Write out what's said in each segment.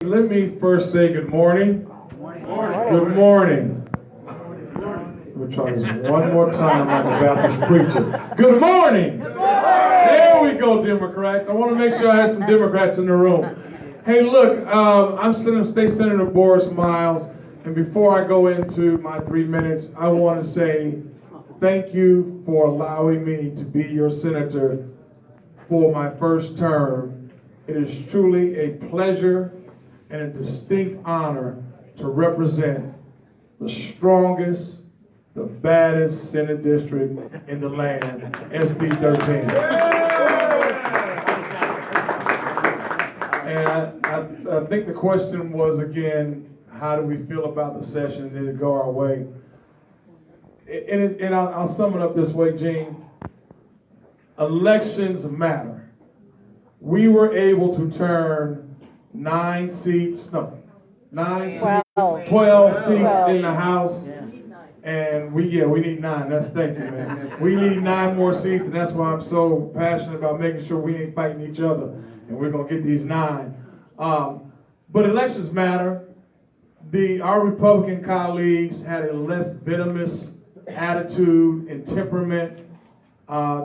Let me first say good morning. Good morning. We'll try this one more time like a Baptist preacher. Good morning. There we go, Democrats. I want to make sure I had some Democrats in the room. Hey, look, I'm State Senator Borris Miles, and before I go into my 3 minutes, I want to say thank you for allowing me to be your senator for my first term. It is truly a pleasure and a distinct honor to represent the strongest, the baddest Senate district in the land, SD 13. And I think the question was, again, how do we feel about the session? Did it go our way? And I'll sum it up this way, Gene. Elections matter. We were able to turn 12 seats in the House. And we need 9. Thank you, man. We need 9 more seats, and that's why I'm so passionate about making sure we ain't fighting each other, and we're gonna get these 9. But elections matter. Our Republican colleagues had a less venomous attitude and temperament.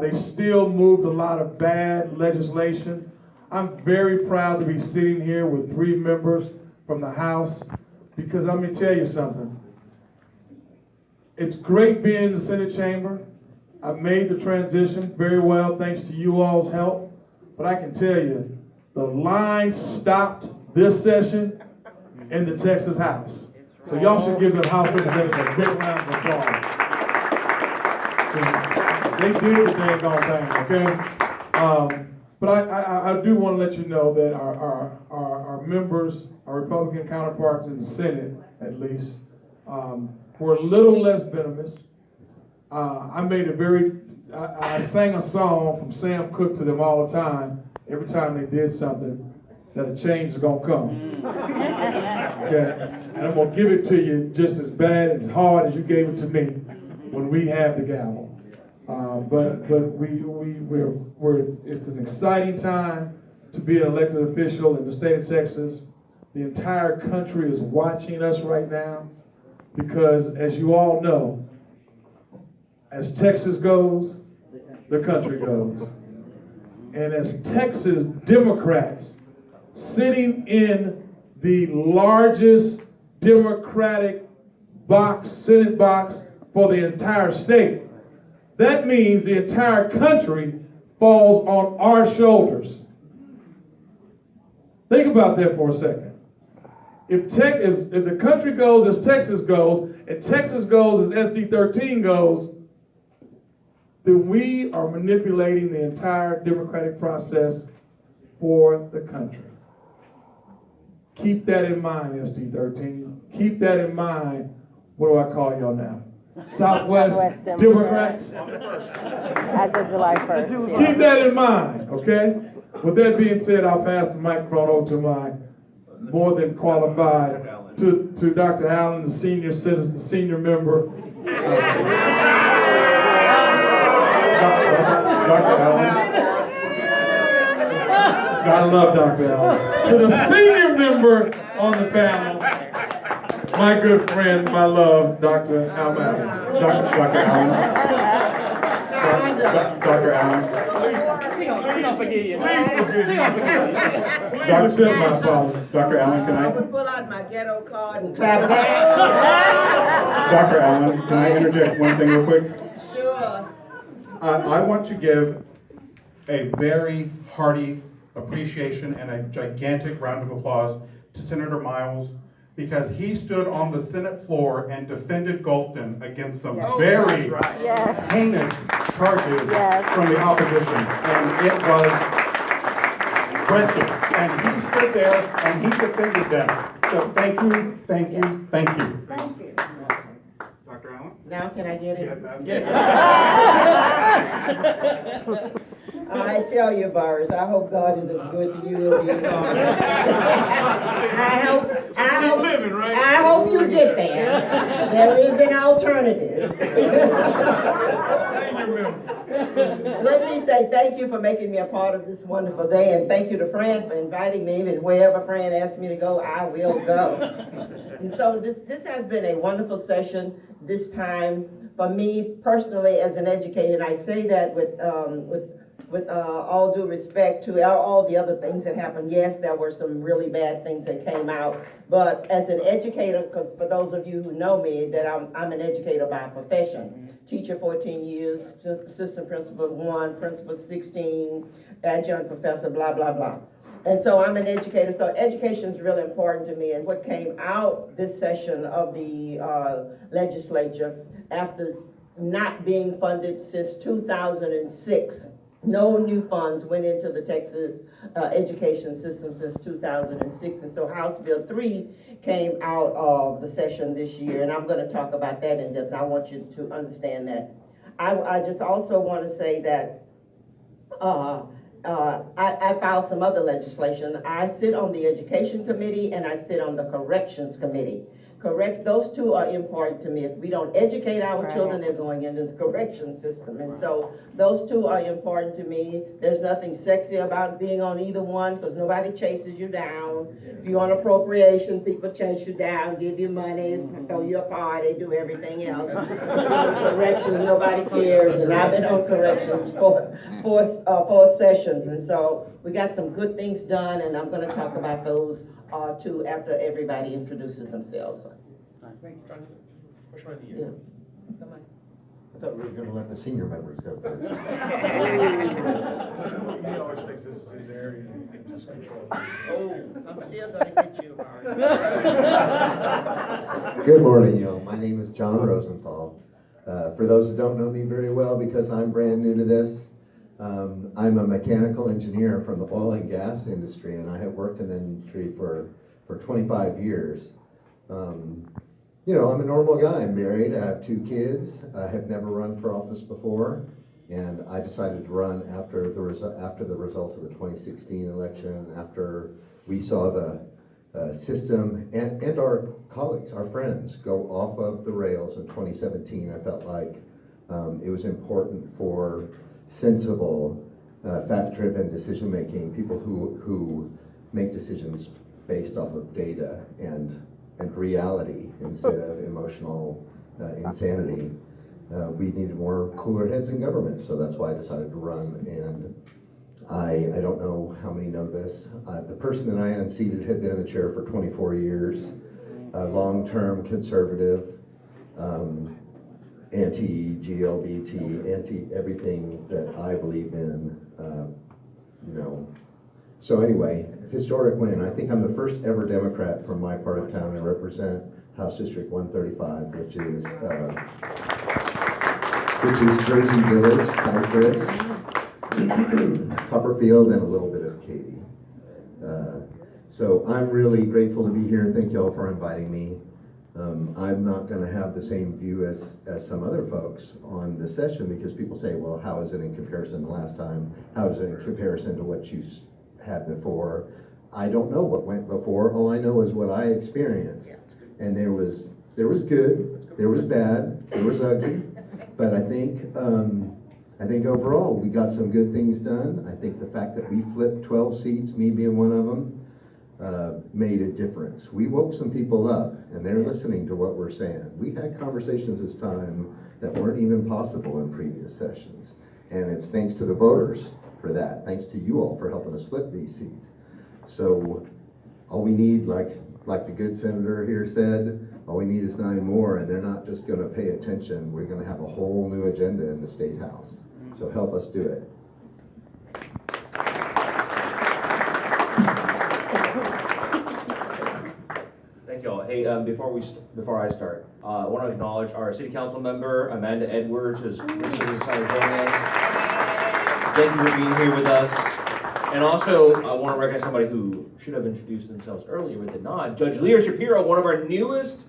They still moved a lot of bad legislation. I'm very proud to be sitting here with 3 members from the House, because let me tell you something. It's great being in the Senate chamber. I've made the transition very well thanks to you all's help. But I can tell you, the line stopped this session in the Texas House. So y'all should give the House representatives a big round of applause. They did the dang on thing, okay? But I do want to let you know that our members, our Republican counterparts in the Senate, at least, were a little less venomous. I sang a song from Sam Cooke to them all the time, every time they did something, that a change is going to come. Okay? And I'm going to give it to you just as bad and as hard as you gave it to me when we have the gavel. But it's an exciting time to be an elected official in the state of Texas. The entire country is watching us right now because, as you all know, as Texas goes, the country goes. And as Texas Democrats sitting in the largest Democratic Senate box for the entire state, that means the entire country falls on our shoulders. Think about that for a second. If the country goes as Texas goes, and Texas goes as SD 13 goes, then we are manipulating the entire democratic process for the country. Keep that in mind, SD 13. Keep that in mind. What do I call y'all now? Southwest Democrats. As of July 1st. Keep that in mind, okay? With that being said, I'll pass the microphone over to my more than qualified, to Dr. Allen, the senior citizen, the senior member. Dr. Allen. Gotta love Dr. Allen. To the senior member on the panel, my good friend, my love, Dr. Alma Allen. Dr. Allen. Dr. Allen. Please forgive me. Accept my apologies. Dr. Allen, can I? I'm going to pull out my ghetto card and clap. Dr. Allen, can I interject one thing real quick? Sure. I want to give a very hearty appreciation and a gigantic round of applause to Senator Miles, because he stood on the Senate floor and defended Golston against some very heinous charges from the opposition. And it was wretched. And he stood there and he defended them. So thank you, thank you, thank you. Thank you. Dr. Allen? Now can I get it? Yes. I tell you, Borris, I hope God is as good to you as he is. I hope you get there. There is an alternative. Let me say thank you for making me a part of this wonderful day, and thank you to Fran for inviting me, and wherever Fran asks me to go, I will go. And so this has been a wonderful session this time for me personally as an educator, and I say that with all due respect to all the other things that happened. Yes, there were some really bad things that came out, but as an educator, because for those of you who know me, that I'm an educator by profession. Teacher 14 years, assistant principal 1, principal 16, adjunct professor, blah, blah, blah. And so I'm an educator, so education is really important to me. And what came out this session of the legislature, after not being funded since 2006, no new funds went into the Texas education system since 2006. And so House Bill 3 came out of the session this year, and I'm going to talk about that in depth. I want you to understand that. I just also want to say that I filed some other legislation. I sit on the Education Committee and I sit on the Corrections Committee. Those two are important to me. If we don't educate our children, they're going into the correction system. And so those two are important to me. There's nothing sexy about being on either one because nobody chases you down. If you're on appropriation, people chase you down, give you money, throw you a party, do everything else. Corrections, nobody cares. And I've been on corrections for four sessions. And so we got some good things done, and I'm going to talk about those too after everybody introduces themselves. Yeah. I thought we were going to let the senior members go first. He always thinks this is his area and he can just control it. Oh, I'm still going to get you, Borris. Good morning, y'all. My name is Jon Rosenthal. For those who don't know me very well, because I'm brand new to this, I'm a mechanical engineer from the oil and gas industry, and I have worked in the industry for 25 years. You know, I'm a normal guy. I'm married. I have 2 kids. I have never run for office before, and I decided to run after the result of the 2016 election, after we saw the system and our colleagues, our friends, go off of the rails in 2017. I felt like it was important for sensible, fact-driven decision-making, people who make decisions based off of data and reality instead of emotional insanity. We needed more cooler heads in government, so that's why I decided to run. And I don't know how many know this. The person that I unseated had been in the chair for 24 years, long-term conservative, anti-GLBT, anti-everything that I believe in, you know. So anyway, historic win. I think I'm the first ever Democrat from my part of town to represent House District 135, which is Jersey Village, Cypress, Copperfield, and a little bit of Katy. So I'm really grateful to be here, and thank you all for inviting me. I'm not going to have the same view as some other folks on this session, because people say, well, how is it in comparison to last time? How is it in comparison to what you had before? I don't know what went before. All I know is what I experienced. And there was good, there was bad, there was ugly, but I think overall we got some good things done. I think the fact that we flipped 12 seats, me being one of them, made a difference. We woke some people up, and they're listening to what we're saying. We had conversations this time that weren't even possible in previous sessions, and it's thanks to the voters for that. Thanks to you all for helping us flip these seats. So all we need, like the good senator here said, all we need is 9 more, and they're not just going to pay attention. We're going to have a whole new agenda in the State House. So help us do it. Thank you all. Hey, before I start, I want to acknowledge our City Council member Amanda Edwards, who's recently decided to join us. Thank you for being here with us. And also, I want to recognize somebody who should have introduced themselves earlier but did not. Judge Leah Shapiro, one of our newest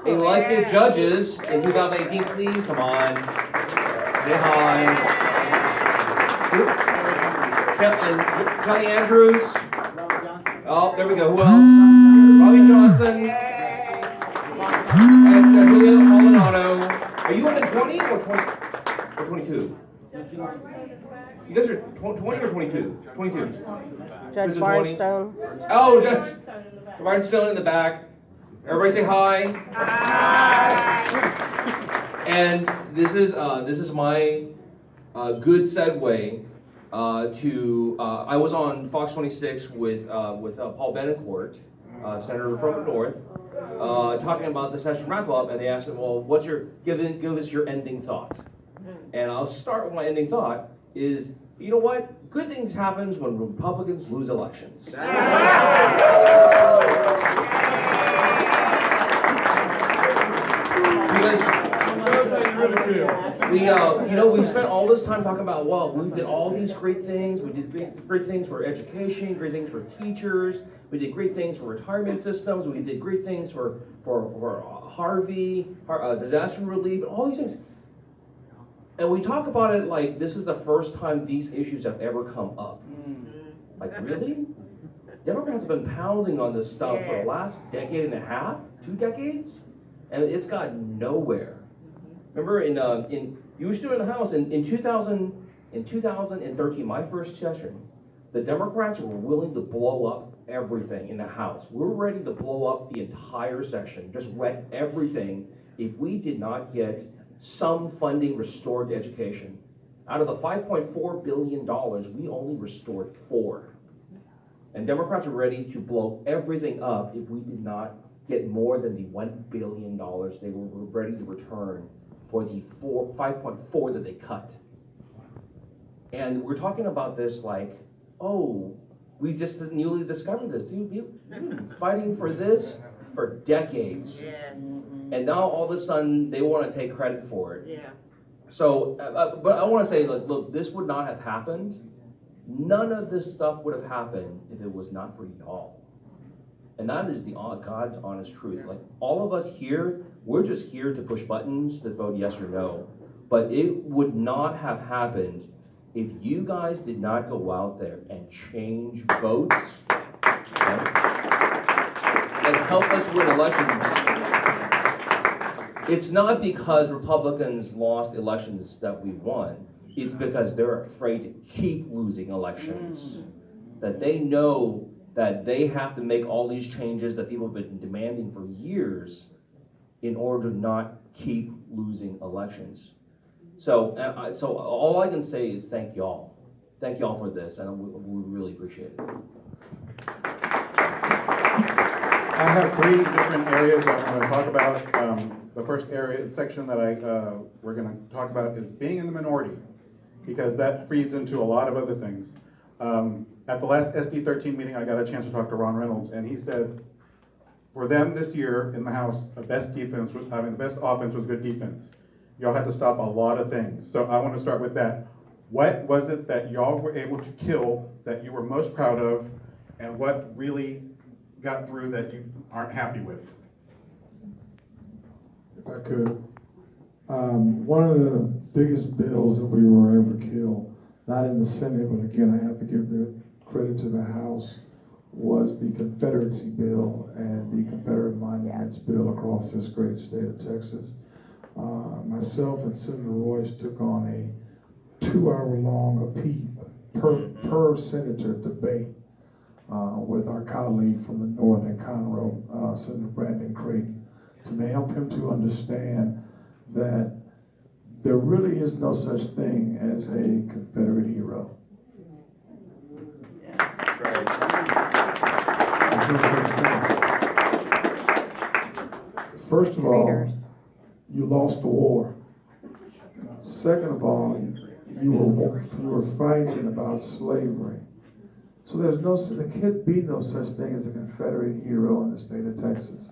elected judges in 2018. Please come on. Say hi. Kelly Andrews. Oh, there we go. Who else? Robbie Johnson. And Julia Maldonado, are you at 20 or 22? You guys are 20 or 22? 22. Judge Who's the 20? Barnstone. Oh, Judge Barnstone in the back. Everybody say hi. Hi. And this is my good segue to I was on Fox 26 with Paul Betancourt, Senator from the North, talking about the session wrap up, and they asked him, well, give us your ending thought. And I'll start with my ending thought is, you know what? Good things happens when Republicans lose elections. We spent all this time talking about, well, we did all these great things. We did great things for education, great things for teachers. We did great things for retirement systems. We did great things for Harvey, disaster relief, all these things. And we talk about it like this is the first time these issues have ever come up. Like, really? Democrats have been pounding on this stuff for the last decade and a half, 2 decades, and it's got nowhere. Remember, you were still in the House in 2013, my first session. The Democrats were willing to blow up everything in the House. We were ready to blow up the entire section, just wreck everything if we did not get some funding restored to education. Out of the $5.4 billion, we only restored 4. And Democrats were ready to blow everything up if we did not get more than the $1 billion they were ready to return for the 5.4 that they cut. And we're talking about this like, oh, we just newly discovered this. Dude, we've been fighting for this for decades. Yes. And now all of a sudden they want to take credit for it. Yeah. So, but I want to say, look, this would not have happened. None of this stuff would have happened if it was not for y'all. And that is God's honest truth. Like, all of us here, we're just here to push buttons to vote yes or no. But it would not have happened if you guys did not go out there and change votes, right, and help us win elections. It's not because Republicans lost elections that we won. It's because they're afraid to keep losing elections. That they know that they have to make all these changes that people have been demanding for years in order to not keep losing elections. So all I can say is thank y'all. Thank y'all for this, and we really appreciate it. I have 3 different areas that I'm going to talk about. The first section that we're going to talk about is being in the minority, because that feeds into a lot of other things. At the last SD13 meeting, I got a chance to talk to Jon Reynolds, and he said, for them this year in the House, the best offense was good defense. Y'all had to stop a lot of things. So I want to start with that. What was it that y'all were able to kill that you were most proud of, and what really got through that you aren't happy with? If I could. One of the biggest bills that we were able to kill, not in the Senate, but again, I have to give the credit to the House, was the Confederacy bill and the Confederate Monuments bill across this great state of Texas. Myself and Senator Royce took on a 2-hour-long per senator debate with our colleague from the North in Conroe, Senator Brandon Creighton, to help him to understand that there really is no such thing as a Confederate hero. First of all, you lost the war. Second of all, you were fighting about slavery. So there can't be no such thing as a Confederate hero in the state of Texas.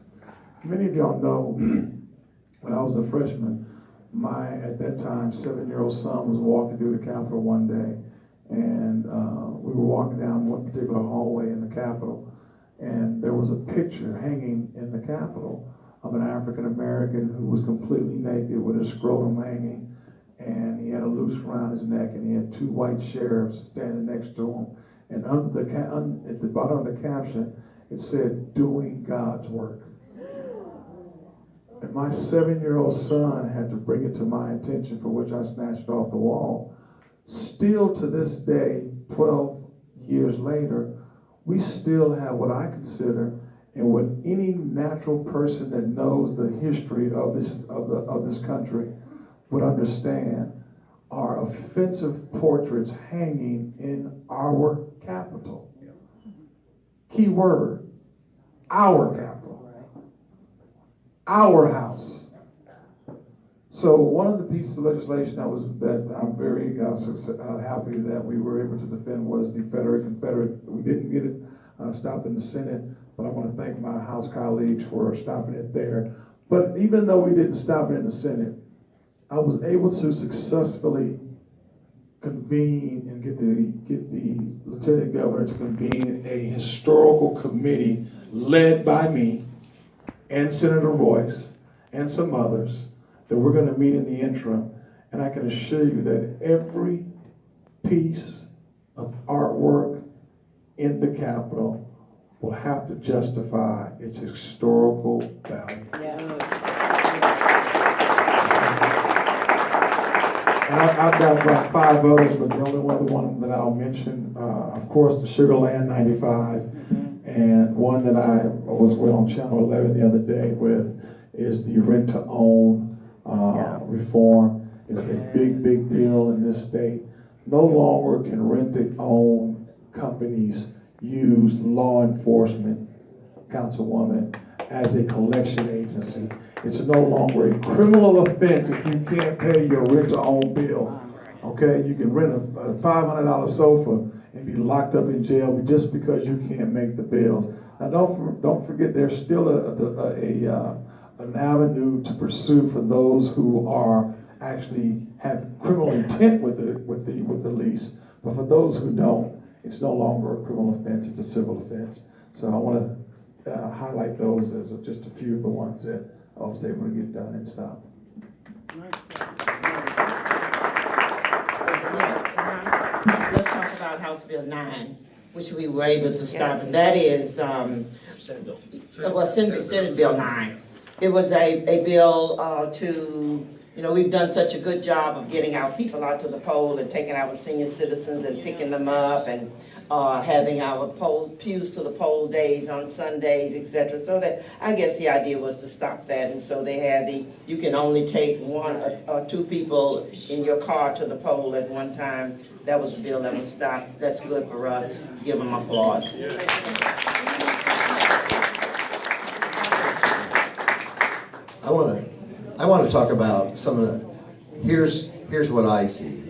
Many of y'all know, when I was a freshman, my, at that time, 7-year-old son was walking through the Capitol one day, and we were walking down one particular hallway in the Capitol, and there was a picture hanging in the Capitol of an African American who was completely naked with his scrotum hanging, and he had a noose around his neck, and he had 2 white sheriffs standing next to him. And at the bottom of the caption, it said, "Doing God's work." And my 7-year-old son had to bring it to my attention, for which I snatched it off the wall. Still to this day, 12 years later, we still have what I consider, and what any natural person that knows the history of this country would understand, are offensive portraits hanging in our Capitol. Key word, our Capitol, our house. So one of the pieces of legislation that I'm very happy that we were able to defend was the Confederate. We didn't get it stopped in the Senate, but I want to thank my House colleagues for stopping it there. But even though we didn't stop it in the Senate, I was able to successfully convene and get the Lieutenant Governor to convene a historical committee led by me and Senator Royce and some others, that we're going to meet in the interim. And I can assure you that every piece of artwork in the Capitol will have to justify its historical value. And I've got about 5 others, but the only other one that I'll mention, of course, the Sugarland 95, and one that I was on Channel 11 the other day with is the rent-to-own reform. It's a big deal in this state. No longer can rent-to-own companies use law enforcement, Councilwoman, as a collection agency. It's no longer a criminal offense if you can't pay your rent-to-own bill. Okay, you can rent a $500 sofa and be locked up in jail just because you can't make the bills. Now, don't forget, there's still an avenue to pursue for those who are actually have criminal intent with the lease. But for those who don't, it's no longer a criminal offense; it's a civil offense. So I want to highlight those as just a few of the ones that I was able to get done and stop. Let's talk about House Bill 9, which we were able to stop. And that is, Senate Bill 9. It was a bill to, we've done such a good job of getting our people out to the poll and taking our senior citizens and picking them up and having our pews to the poll days on Sundays, etc. So that, I guess the idea was to stop that. And so they had you can only take 1 or 2 people in your car to the poll at one time. That was the bill that was stopped. That's good for us. Give them applause. I want to talk about some of the, here's what I see.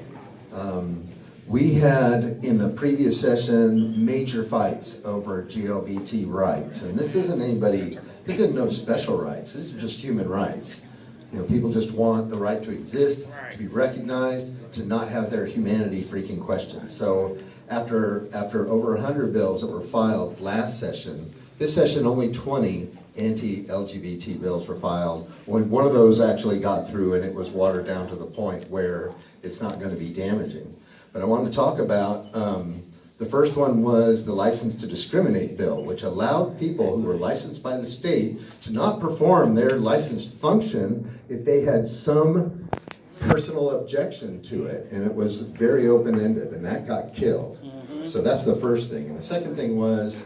We had in the previous session major fights over GLBT rights, and this isn't no special rights, this is just human rights. People just want the right to exist, to be recognized, to not have their humanity freaking questioned. So after over 100 bills that were filed last session, this session only 20 anti-LGBT bills were filed. One of those actually got through, and it was watered down to the point where it's not going to be damaging. But I wanted to talk about, the first one was the License to Discriminate bill, which allowed people who were licensed by the state to not perform their licensed function if they had some personal objection to it. And it was very open-ended, and that got killed. So that's the first thing. And the second thing was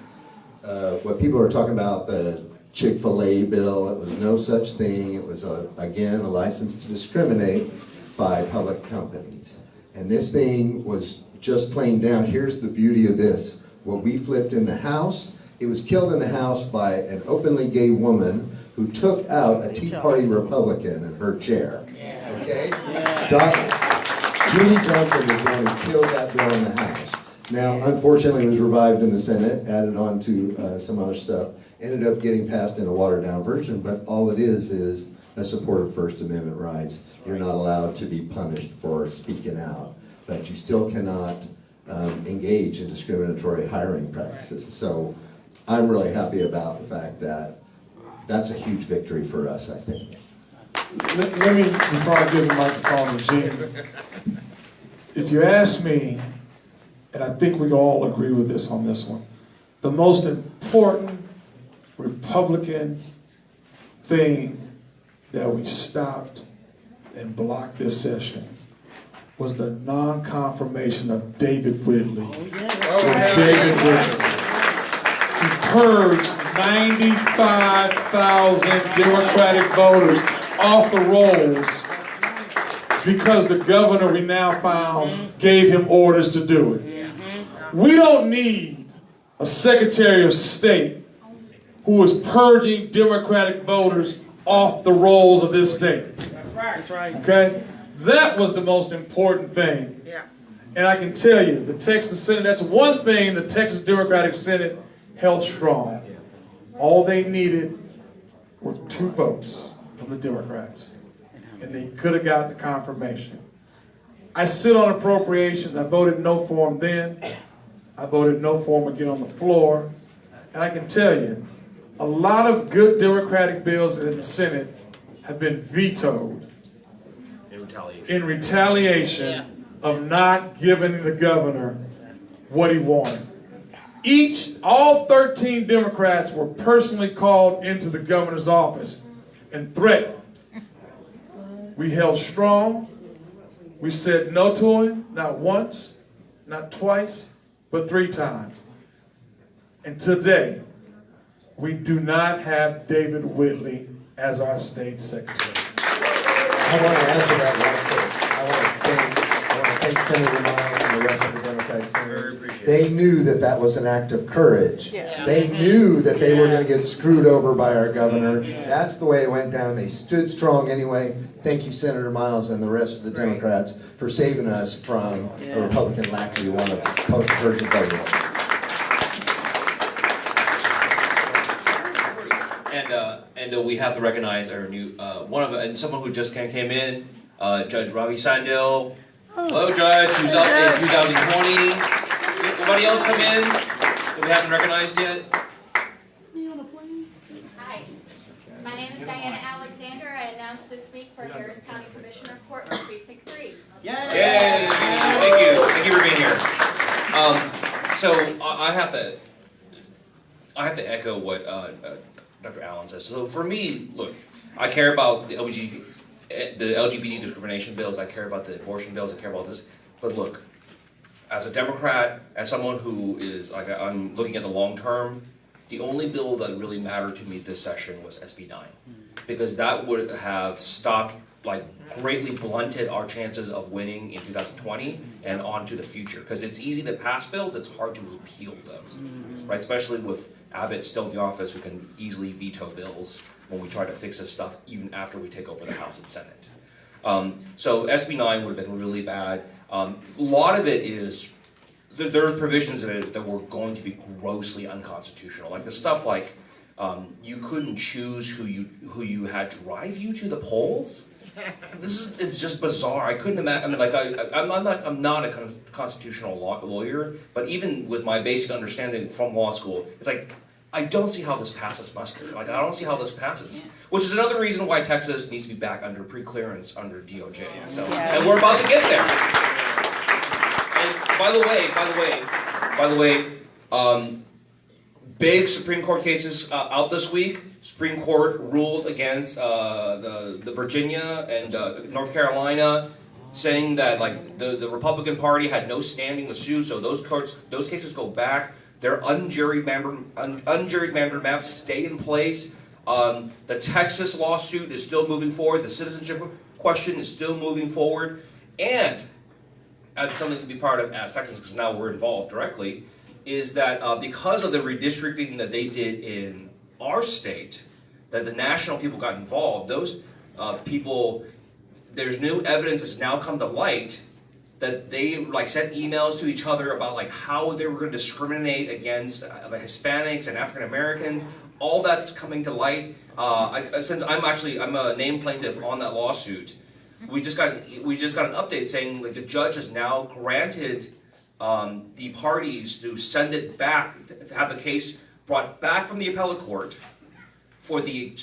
what people were talking about, the Chick-fil-A bill. It was no such thing. It was, again, a license to discriminate by public companies. And this thing was just plain down. Here's the beauty of this. What we flipped in the House, it was killed in the House by an openly gay woman who took out a Tea Party Republican in her chair. Okay? Julie Johnson was the one who killed that bill in the House. Now, unfortunately, it was revived in the Senate, added on to some other stuff, ended up getting passed in a watered-down version, but all it is a support of First Amendment rights. You're not allowed to be punished for speaking out, but you still cannot engage in discriminatory hiring practices. So I'm really happy about the fact that that's a huge victory for us, I think. Let me, before I give the microphone to Gene, if you ask me, and I think we all agree with this on this one, the most important Republican thing that we stopped and blocked this session was the non-confirmation of David Whitley. David Whitley. He purged 95,000 Democratic voters off the rolls because the governor we now found gave him orders to do it. We don't need a Secretary of State who is purging Democratic voters off the rolls of this state. That's right. Okay? That was the most important thing. And I can tell you, the Texas Senate, that's one thing the Texas Democratic Senate held strong. All they needed were 2 votes from the Democrats. And they could have got the confirmation. I sit on appropriations. I voted no for them then. I voted no for them again on the floor. And I can tell you, a lot of good Democratic bills in the Senate have been vetoed in retaliation of not giving the governor what he wanted. All 13 Democrats were personally called into the governor's office and threatened. We held strong. We said no to him, not once, not twice, but 3 times. And today, we do not have David Whitley as our state secretary. I want to answer that right quick. I want to thank Senator Miles and the rest of the Democratic senators. They knew that that was an act of courage. They knew that they were going to get screwed over by our governor. That's the way it went down. They stood strong anyway. Thank you, Senator Miles and the rest of the Democrats, for saving us from a Republican lackey who wanted to purge the government. And we have to recognize our new someone who just came in, Judge Ravi Sandel. Hello, Judge, who's up in 2020. Anybody else come in that we haven't recognized yet? Hi, my name is Diana Alexander. I announced this week for Harris County Commissioner Court for Precinct 3. Yay! Thank you for being here. So I have to echo what Dr. Allen says. So for me, look, I care about the LGBT discrimination bills. I care about the abortion bills. I care about this. But look, as a Democrat, as someone who is I'm looking at the long term, the only bill that really mattered to me this session was SB 9, because that would have stopped, greatly blunted our chances of winning in 2020 and on to the future. Because it's easy to pass bills, it's hard to repeal them, right? Especially with Abbott still in the office, who can easily veto bills when we try to fix this stuff, even after we take over the House and Senate. So SB 9 would have been really bad. A lot of it is, there's provisions in it that were going to be grossly unconstitutional. Like the stuff you couldn't choose who you had drive you to the polls. It's just bizarre. I couldn't imagine. I'm not a constitutional lawyer, but even with my basic understanding from law school, it's I don't see how this passes muster. I don't see how this passes. Which is another reason why Texas needs to be back under pre-clearance under DOJ. So, and we're about to get there. And by the way, big Supreme Court cases out this week. Supreme Court ruled against the Virginia and North Carolina, saying that the Republican Party had no standing to sue, so those cases go back. Their ungerrymandered maps stay in place. The Texas lawsuit is still moving forward. The citizenship question is still moving forward. And as something to be part of as Texans, because now we're involved directly, is that because of the redistricting that they did in our state, that the national people got involved, those people, there's new evidence that's now come to light that they sent emails to each other about how they were going to discriminate against the Hispanics and African Americans. All that's coming to light. Since I'm a named plaintiff on that lawsuit, we just got an update saying the judge has now granted the parties to send it back, to have the case brought back from the appellate court for the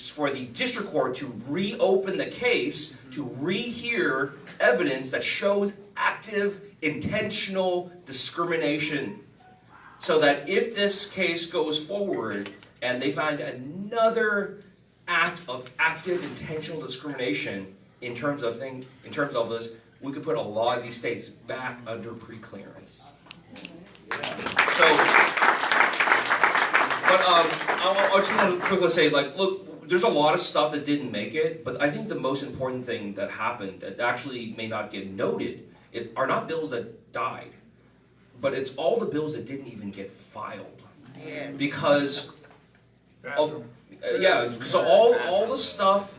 district court to reopen the case to rehear evidence that shows active, intentional discrimination. So that if this case goes forward and they find another act of active intentional discrimination in terms of this, we could put a lot of these states back under pre-clearance. So, but I just want to quickly say, like, look, there's a lot of stuff that didn't make it, but I think the most important thing that happened that actually may not get noted are not bills that died, but it's all the bills that didn't even get filed. Yes. Because of, so all the stuff,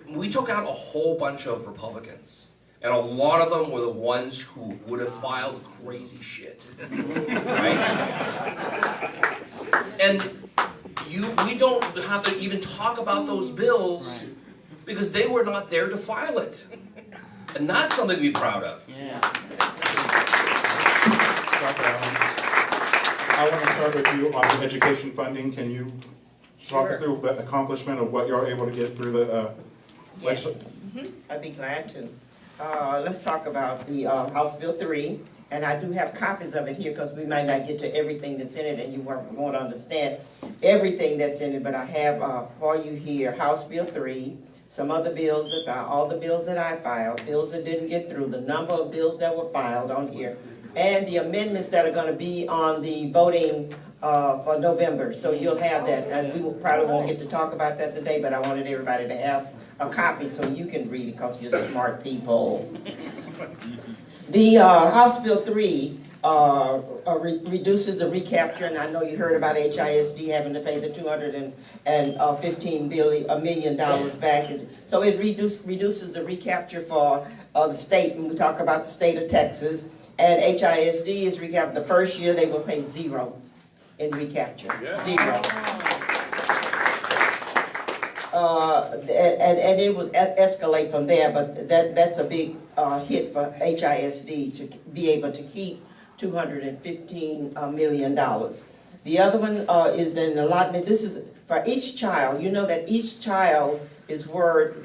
we took out a whole bunch of Republicans. And a lot of them were the ones who would have filed crazy shit, right? And we don't have to even talk about those bills because they were not there to file it. And that's something to be proud of. Yeah. Dr. Allen, I want to start with you on the education funding. Can you talk us through the accomplishment of what you're able to get through the legislature? I'd be glad to. Let's talk about the House Bill 3, and I do have copies of it here because we might not get to everything that's in it and you won't understand everything that's in it, but I have for you here House Bill 3, some other bills, all the bills that I filed, bills that didn't get through, the number of bills that were filed on here, and the amendments that are going to be on the voting for November. So you'll have that, and we probably won't get to talk about that today, but I wanted everybody to have a copy so you can read it because you're smart people. The House Bill 3 reduces the recapture, and I know you heard about HISD having to pay the $215 million back. So it reduces the recapture for the state, and we talk about the state of Texas, and HISD is recaptured. The first year they will pay $0 in recapture, $0. And it will escalate from there, but that's a big hit for HISD to be able to keep $215 million. The other one is an allotment. This is for each child. You know that each child is worth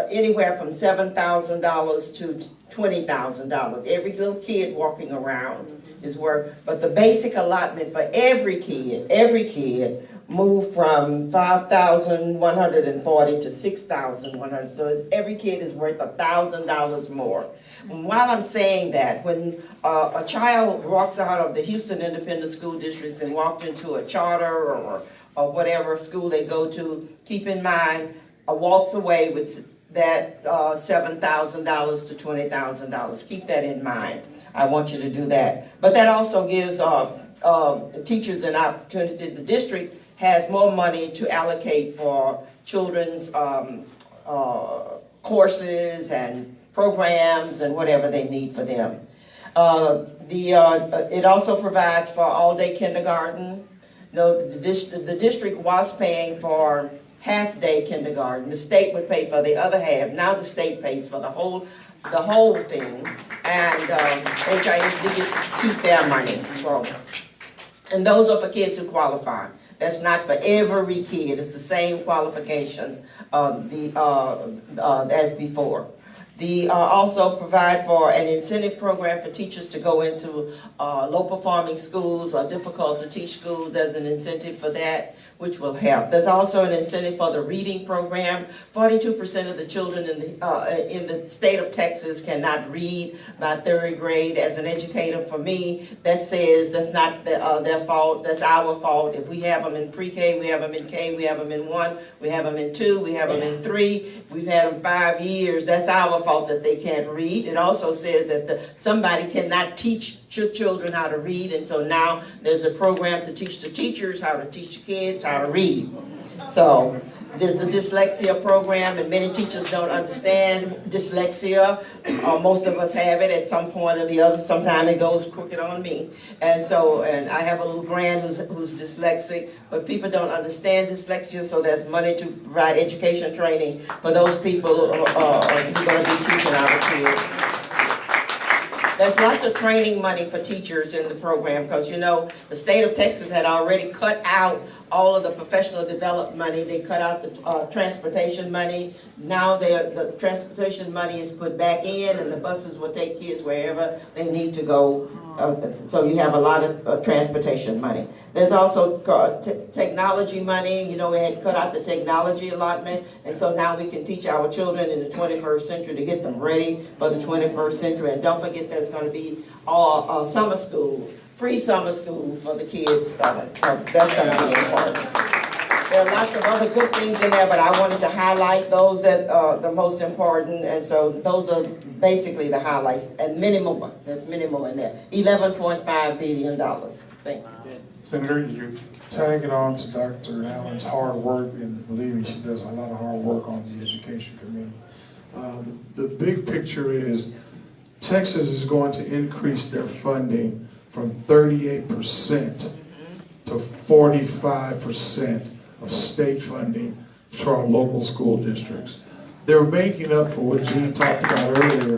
anywhere from $7,000 to $20,000. Every little kid walking around is worth, but the basic allotment for every kid moved from $5,140 to $6,100. So every kid is worth $1,000 more. And while I'm saying that, when a child walks out of the Houston Independent School Districts and walked into a charter or whatever school they go to, keep in mind, walks away with that $7,000 to $20,000. Keep that in mind. I want you to do that. But that also gives teachers an opportunity. The district has more money to allocate for children's courses and programs and whatever they need for them. It also provides for all-day kindergarten. No, the district was paying for half-day kindergarten. The state would pay for the other half. Now the state pays for the whole thing, and HISD gets to keep their money. So, and those are for kids who qualify. That's not for every kid. It's the same qualification as before. The also provide for an incentive program for teachers to go into low-performing schools or difficult-to-teach schools. There's an incentive for that, which will help. There's also an incentive for the reading program. 42% of the children in the state of Texas cannot read by third grade. As an educator, for me, that says that's not their fault, that's our fault. If we have them in pre-K, we have them in K, we have them in 1, we have them in 2, we have them in 3, we've had them 5 years, that's our fault that they can't read. It also says that somebody cannot teach children how to read, and so now there's a program to teach the teachers how to teach the kids how to read. So there's a dyslexia program, and many teachers don't understand dyslexia. Most of us have it at some point or the other. Sometimes it goes crooked on me. And I have a little grand who's dyslexic, but people don't understand dyslexia, so there's money to provide education training for those people who are going to be teaching our kids. There's lots of training money for teachers in the program because, you know, the state of Texas had already cut out all of the professional development money. They cut out the transportation money. Now the transportation money is put back in, and the buses will take kids wherever they need to go. So you have a lot of transportation money. There's also technology money. You know, we had cut out the technology allotment, and so now we can teach our children in the 21st century to get them ready for the 21st century. And don't forget there's going to be all summer school, free summer school for the kids. So that's going to be important. There are lots of other good things in there, but I wanted to highlight those that are the most important, and so those are basically the highlights. And minimal, there's minimal in there, $11.5 billion. Thank you. Senator, you. Tagging on to Dr. Allen's hard work, and believe me, she does a lot of hard work on the education committee. The big picture is Texas is going to increase their funding from 38% to 45% of state funding to our local school districts. They're making up for what Gene talked about earlier.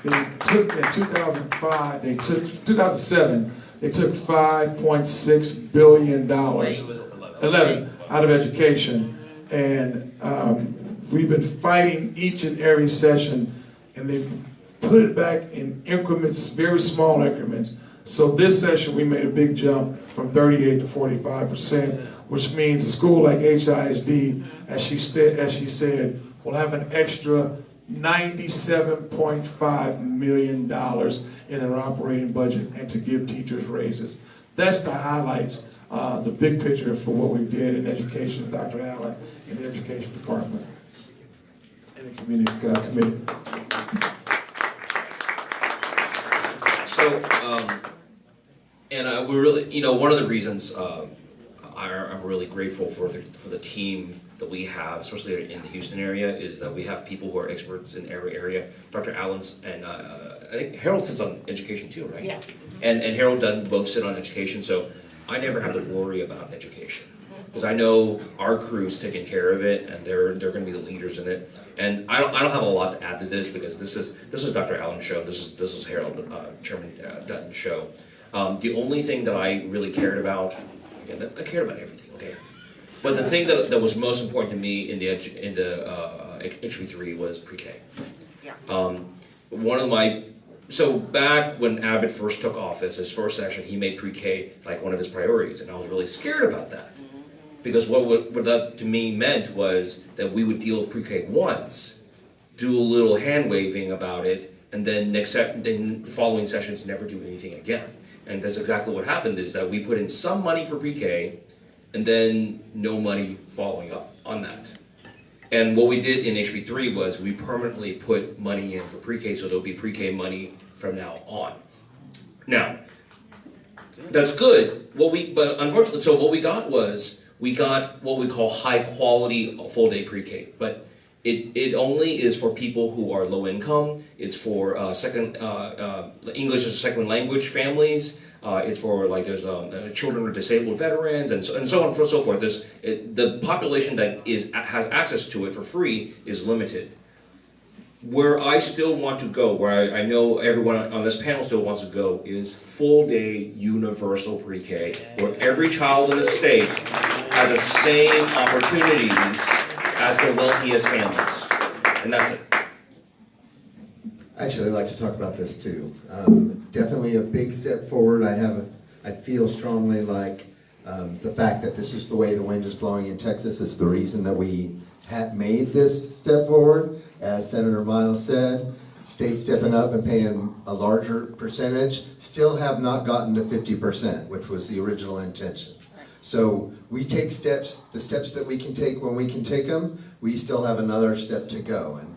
They took, in 2007, they took $5.6 billion, 11 out of education. And we've been fighting each and every session, and they've put it back in increments, very small increments. So this session we made a big jump from 38 to 45%, which means a school like HISD, as she said, will have an extra $97.5 million in their operating budget and to give teachers raises. That's the highlights, the big picture for what we did in education, Dr. Allen, in the education department and the committee. So, and we're really, you know, one of the reasons I'm really grateful for the team that we have, especially in the Houston area, is that we have people who are experts in every area. Dr. Allen's and I think Harold sits on education too, right? Yeah. And Harold doesn't both sit on education, so I never have to worry about education because I know our crew's taking care of it, and they're going to be the leaders in it. And I don't have a lot to add to this because this is Dr. Allen's show. This is Harold Chairman Dutton's show. The only thing that I really cared about, again, I cared about everything, okay. But the thing that was most important to me in the HB3 was pre-K. Yeah. So back when Abbott first took office, his first session, he made pre-K like one of his priorities, and I was really scared about that. Because what that to me meant was that we would deal with pre-K once, do a little hand-waving about it, and then the following sessions never do anything again. And that's exactly what happened, is that we put in some money for pre-K, and then no money following up on that. And what we did in HB3 was we permanently put money in for pre-K, so there'll be pre-K money from now on. Now, that's good. But unfortunately, so what we got was, we got what we call high quality full day pre-K, but it only is for people who are low income. It's for English as a second language families. It's for like there's children of disabled veterans and so on and so forth. The population that has access to it for free is limited. Where I still want to go, where I know everyone on this panel still wants to go, is full day universal pre-K, where every child in the state has the same opportunities as the wealthiest families. And that's it. Actually, I'd like to talk about this too. Definitely a big step forward. I feel strongly like the fact that this is the way the wind is blowing in Texas is the reason that we had made this step forward. As Senator Miles said, states stepping up and paying a larger percentage still have not gotten to 50%, which was the original intention. So we take steps, the steps that we can take when we can take them, we still have another step to go. And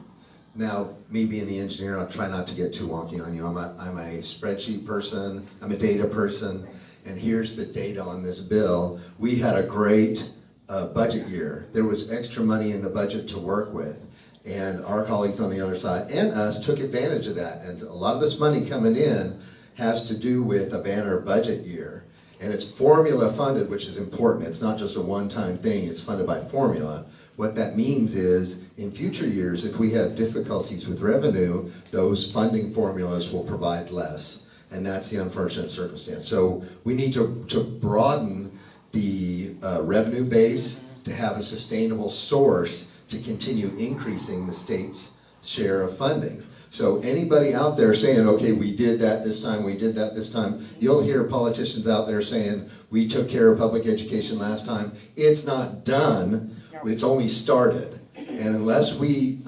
now, me being the engineer, I'll try not to get too wonky on you. I'm a spreadsheet person, I'm a data person, and here's the data on this bill. We had a great budget year. There was extra money in the budget to work with. And our colleagues on the other side and us took advantage of that. And a lot of this money coming in has to do with a banner budget year. And it's formula funded, which is important. It's not just a one-time thing, it's funded by formula. What that means is, in future years, if we have difficulties with revenue, those funding formulas will provide less. And that's the unfortunate circumstance. So we need to broaden the revenue base, to have a sustainable source to continue increasing the state's share of funding. So anybody out there saying, okay, we did that this time, we did that this time, you'll hear politicians out there saying, we took care of public education last time. It's not done, it's only started. And unless we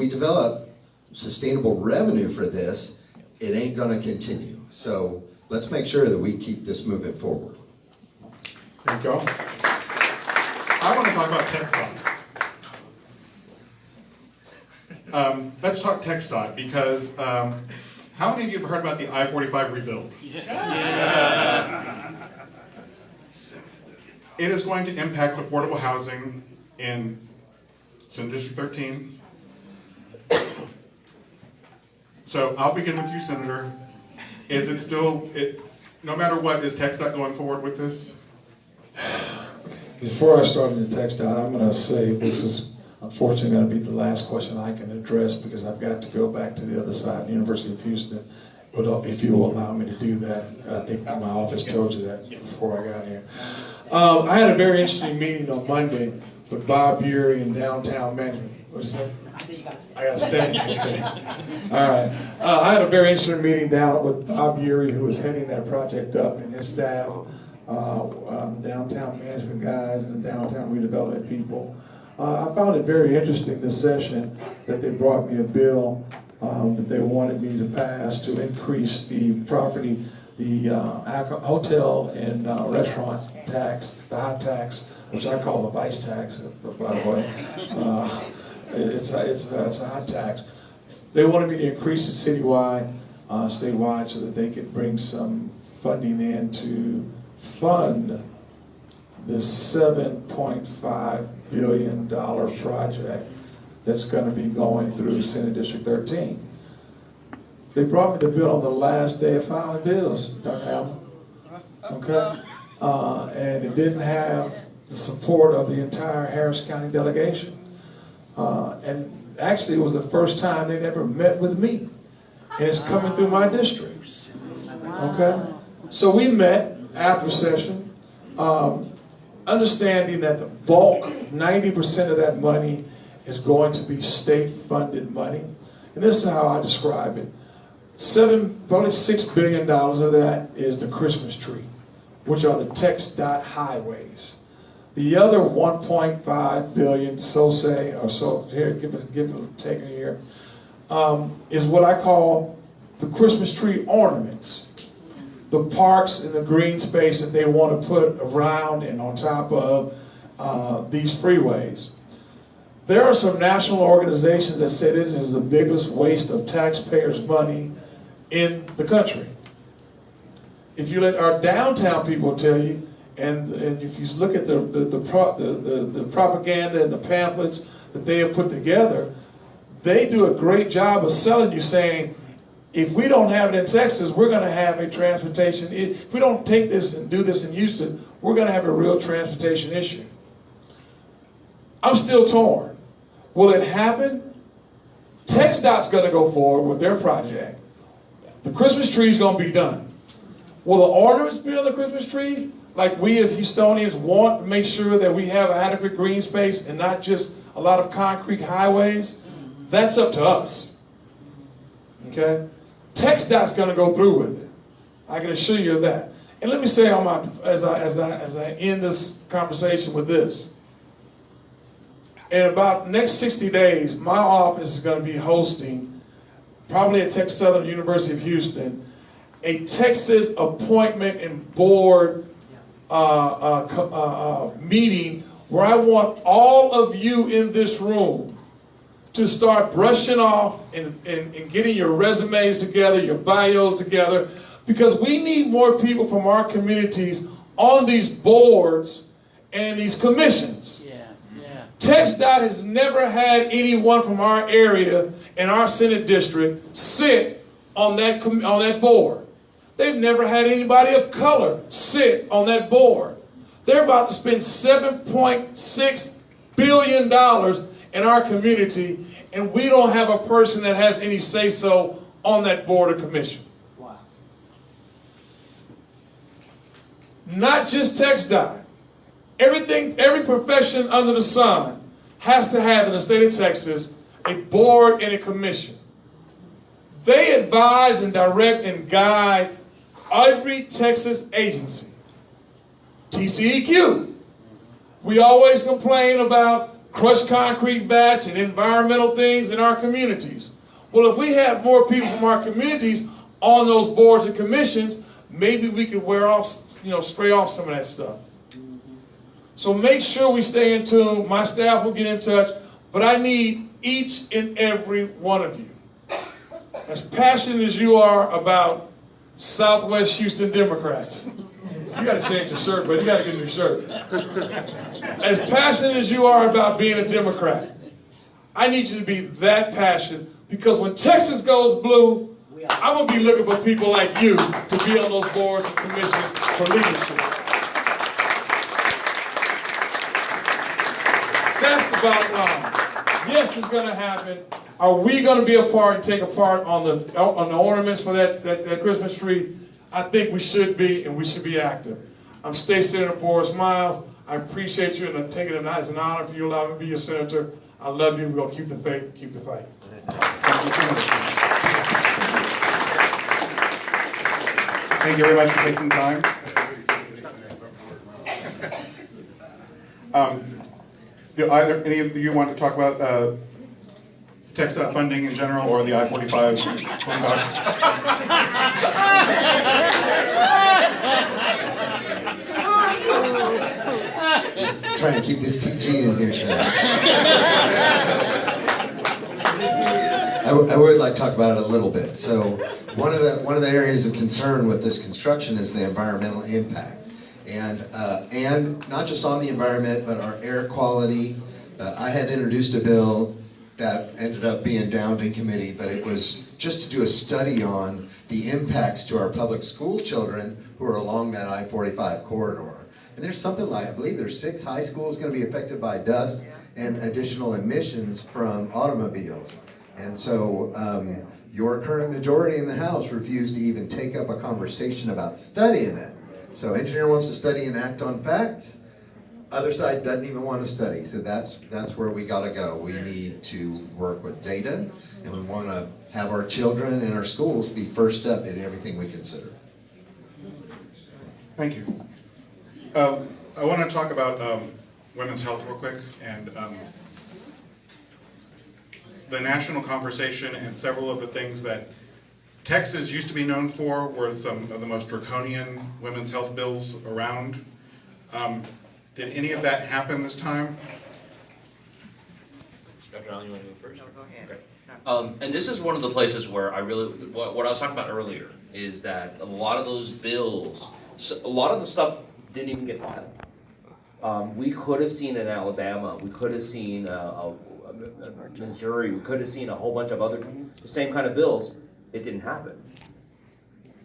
develop sustainable revenue for this, it ain't gonna continue. So let's make sure that we keep this moving forward. Thank y'all. I want to talk about TxDOT. Let's talk TxDOT because how many of you have heard about the I-45 rebuild? Yeah. It is going to impact affordable housing in Senate District 13. So I'll begin with you, Senator. Is it still, no matter what, is TxDOT going forward with this? Before I start in the TxDOT, I'm going to say this is unfortunately going to be the last question I can address because I've got to go back to the other side, the University of Houston. But if you will allow me to do that, I think my office told you that before I got here. I had a very interesting meeting on Monday with Bob Bury in downtown management. What is that? I got to stand. Okay. All right. I had a very interesting meeting down with Bob Bury, who was heading that project up, and his staff, downtown management guys and downtown redevelopment people. I found it very interesting this session that they brought me a bill that they wanted me to pass to increase the property, the hotel and restaurant tax, the hot tax, which I call the vice tax, by the way. It's a hot tax. They wanted me to increase it citywide, statewide, so that they could bring some funding in to fund the $7.5 billion project that's going to be going through Senate District 13. They brought me the bill on the last day of filing bills, Dr. Alma. Okay? And it didn't have the support of the entire Harris County delegation. And actually, it was the first time they'd ever met with me. And it's coming through my district. Okay? So we met after session, understanding that the bulk, 90% of that money is going to be state-funded money. And this is how I describe it. Probably $6 billion of that is the Christmas tree, which are the TxDOT highways. The other 1.5 billion, here, give it a take here, is what I call the Christmas tree ornaments. The parks and the green space that they want to put around and on top of these freeways. There are some national organizations that say this is the biggest waste of taxpayers' money in the country. If you let our downtown people tell you, and if you look at the propaganda and the pamphlets that they have put together, they do a great job of selling you, saying, if we don't have it in Texas, we're going to have a transportation. If we don't take this and do this in Houston, we're going to have a real transportation issue. I'm still torn. Will it happen? TxDOT's going to go forward with their project. The Christmas tree is going to be done. Will the ornaments be on the Christmas tree? Like we as Houstonians want to make sure that we have adequate green space and not just a lot of concrete highways? That's up to us. Okay? TxDOT's going to go through with it. I can assure you of that. And let me say as I end this conversation with this. In about next 60 days, my office is going to be hosting, probably at Texas Southern University of Houston, a Texas appointment and board meeting where I want all of you in this room to start brushing off and getting your resumes together, your bios together, because we need more people from our communities on these boards and these commissions. TxDOT has never had anyone from our area in our Senate district sit on that board. They've never had anybody of color sit on that board. They're about to spend $7.6 billion in our community, and we don't have a person that has any say-so on that board or commission. Wow. Not just TxDOT. every profession under the sun has to have in the state of Texas a board and a commission. They advise and direct and guide every Texas agency. TCEQ. We always complain about crushed concrete bats and environmental things in our communities. Well, if we have more people from our communities on those boards and commissions, maybe we could stray off some of that stuff. So make sure we stay in tune. My staff will get in touch, but I need each and every one of you. As passionate as you are about Southwest Houston Democrats, you got to change your shirt, but you got to get a new shirt. As passionate as you are about being a Democrat, I need you to be that passionate, because when Texas goes blue, I'm going to be looking for people like you to be on those boards and commissions for leadership. That's the bottom line. Yes, it's going to happen. Are we going to be a part and take a part on the ornaments for that Christmas tree? I think we should be, and we should be active. I'm State Senator Borris Miles. I appreciate you, and I'm taking it as an honor for you allowing me to be your senator. I love you. We're going to keep the faith, keep the fight. Thank you so much. Thank you very much for taking the time. Do either any of you want to talk about TxDOT funding in general, or the I-45 Trying to keep this PG in here, sir. I would like to talk about it a little bit. So one of the areas of concern with this construction is the environmental impact, and not just on the environment, but our air quality. I had introduced a bill that ended up being downed in committee, but it was just to do a study on the impacts to our public school children who are along that I-45 corridor. And there's something like, I believe there's 6 high schools going to be affected by dust and additional emissions from automobiles. And so your current majority in the House refused to even take up a conversation about studying it. So engineer wants to study and act on facts. Other side doesn't even want to study. So that's where we got to go. We need to work with data, and we want to have our children and our schools be first up in everything we consider. Thank you. I want to talk about women's health real quick, and the national conversation, and several of the things that Texas used to be known for were some of the most draconian women's health bills around. Did any of that happen this time? Dr. Allen, you want to go first? No, go ahead. Okay. And this is one of the places where I really, what I was talking about earlier, is that a lot of those bills, a lot of the stuff didn't even get filed. We could have seen in Alabama, we could have seen Missouri, we could have seen a whole bunch of other same kind of bills. It didn't happen.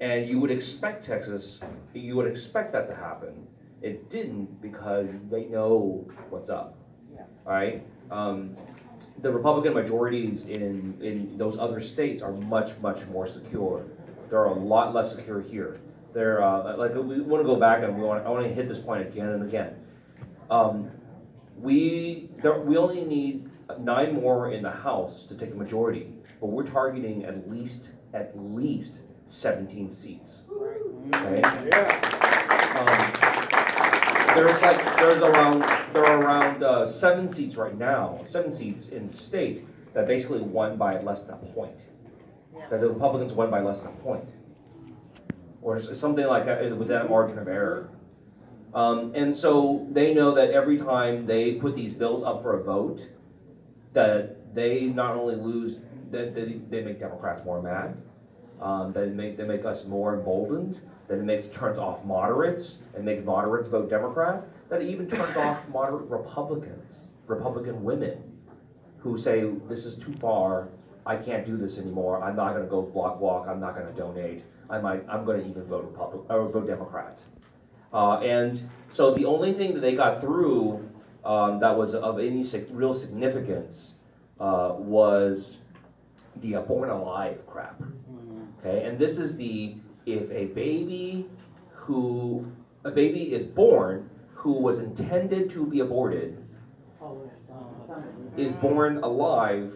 And you would expect Texas, you would expect that to happen. It didn't, because they know what's up. Yeah. All right. The Republican majorities in those other states are much more secure. They're a lot less secure here. They're like, we want to go back, and I want to hit this point again and again. We only need 9 more in the House to take the majority, but we're targeting at least 17 seats. Okay. There are around 7 seats right now, 7 seats in the state that basically won by less than a point. That the Republicans won by less than a point, or something like that, with that margin of error. And so they know that every time they put these bills up for a vote, that they not only lose, that they make Democrats more mad, they make us more emboldened, that it turns off moderates, and makes moderates vote Democrat, that it even turns off moderate Republican women, who say, this is too far, I can't do this anymore, I'm not going to go block walk, I'm not going to donate, I'm going to even vote vote Democrat. And so the only thing that they got through that was of any real significance was the born alive crap. Okay, and this is if a baby is born who was intended to be aborted is born alive,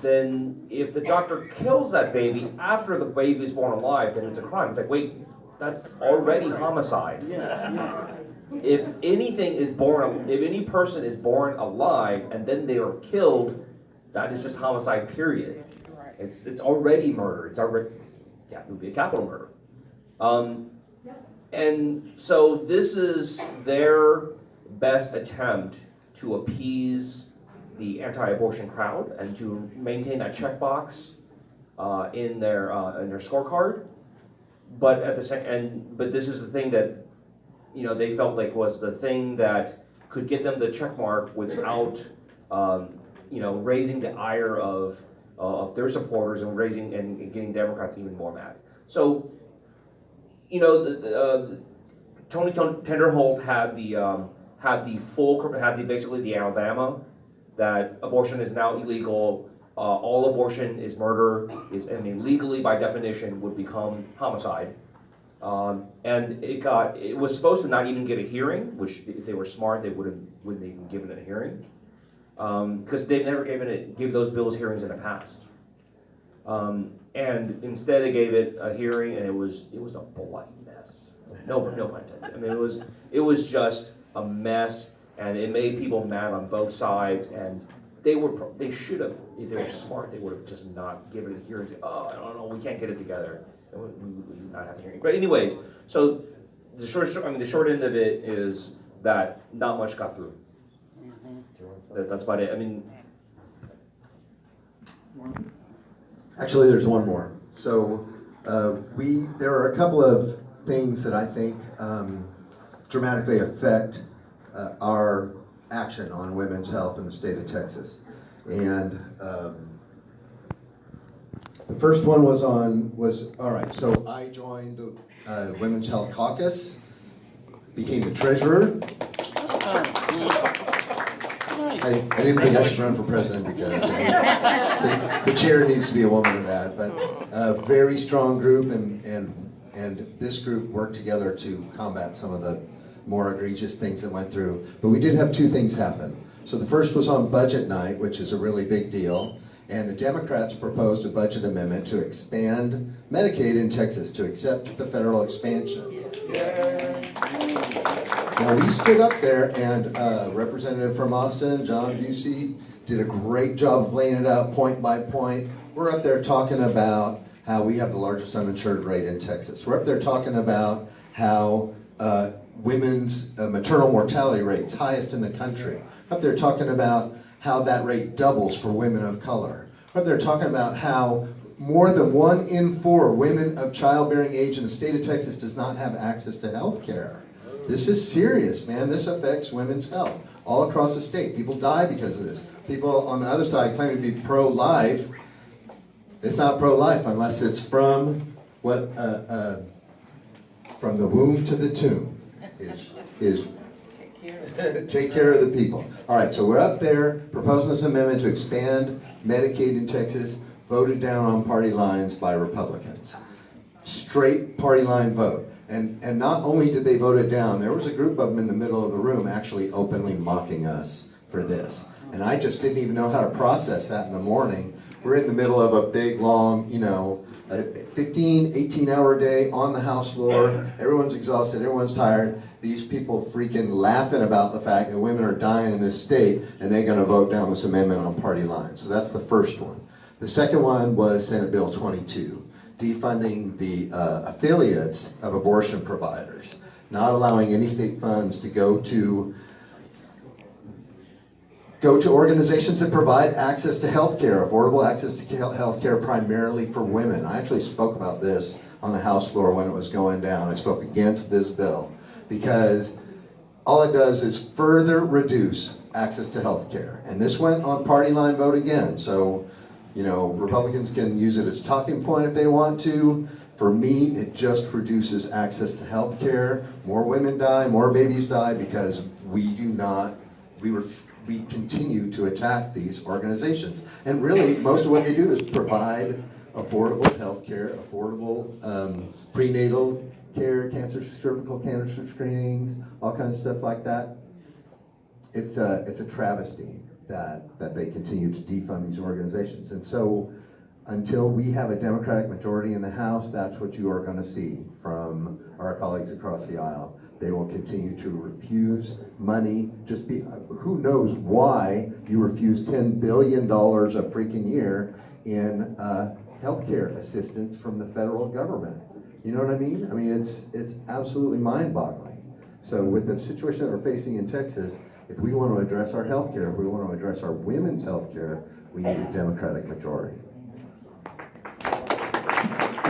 then if the doctor kills that baby after the baby is born alive, then it's a crime. It's like, wait, that's already homicide. If anything is born, if any person is born alive and then they are killed, that is just homicide, period. It's already murder. It's already, yeah, it would be a capital murder. And so this is their best attempt to appease the anti-abortion crowd and to maintain that checkbox in their scorecard. But at the same, but this is the thing that they felt like was the thing that could get them the check mark without raising the ire of their supporters and raising and getting Democrats even more mad. So Tony Tenderholt had basically the Alabama that abortion is now illegal. All abortion is murder. Legally by definition would become homicide. And it was supposed to not even get a hearing, which if they were smart, they wouldn't even given it a hearing, because they've never give those bills hearings in the past. And instead they gave it a hearing, and it was a bloody mess. No pun intended. I mean, it was just a mess, and it made people mad on both sides. And they should have, if they were smart, they would have just not given it a hearing. Say, oh, I don't know, we can't get it together. We would not have the hearing. But anyways, so the short end of it is that not much got through. That's about it. I mean, actually, there's one more. So there are a couple of things that I think dramatically affect our action on women's health in the state of Texas. And the first one was all right, so I joined the Women's Health Caucus, became the treasurer. I didn't think I should run for president because the chair needs to be a woman of that, but a very strong group, and this group worked together to combat some of the more egregious things that went through. But we did have two things happen. So the first was on budget night, which is a really big deal, and the Democrats proposed a budget amendment to expand Medicaid in Texas, to accept the federal expansion. Now we stood up there, and Representative from Austin, John Busey, did a great job of laying it out point by point. We're up there talking about how we have the largest uninsured rate in Texas. We're up there talking about how women's maternal mortality rate's highest in the country. We're up there talking about how that rate doubles for women of color. We're up there talking about how more than 1 in 4 women of childbearing age in the state of Texas does not have access to health care. This is serious, man. This affects women's health all across the state. People die because of this. People on the other side claim to be pro-life. It's not pro-life unless it's from from the womb to the tomb. Is take care of the people. All right, so we're up there proposing this amendment to expand Medicaid in Texas, voted down on party lines by Republicans. Straight party line vote. And not only did they vote it down, there was a group of them in the middle of the room actually openly mocking us for this. And I just didn't even know how to process that in the morning. We're in the middle of a big, long, 15, 18-hour day on the House floor. Everyone's exhausted, everyone's tired. These people freaking laughing about the fact that women are dying in this state, and they're going to vote down this amendment on party lines. So that's the first one. The second one was Senate Bill 22, defunding the affiliates of abortion providers, not allowing any state funds to go to organizations that provide access to health care, affordable access to health care primarily for women. I actually spoke about this on the House floor when it was going down. I spoke against this bill because all it does is further reduce access to health care. And this went on party line vote again. So, Republicans can use it as a talking point if they want to. For me, it just reduces access to health care. More women die, more babies die because we continue to attack these organizations. And really, most of what they do is provide affordable health care, affordable prenatal care, cervical cancer screenings, all kinds of stuff like that. It's a travesty that they continue to defund these organizations. And so until we have a Democratic majority in the House, that's what you are going to see from our colleagues across the aisle. They will continue to refuse money. Who knows why you refuse $10 billion a freaking year in healthcare assistance from the federal government. You know what I mean? I mean, it's absolutely mind-boggling. So with the situation that we're facing in Texas, if we want to address our healthcare, if we want to address our women's healthcare, we need a Democratic majority.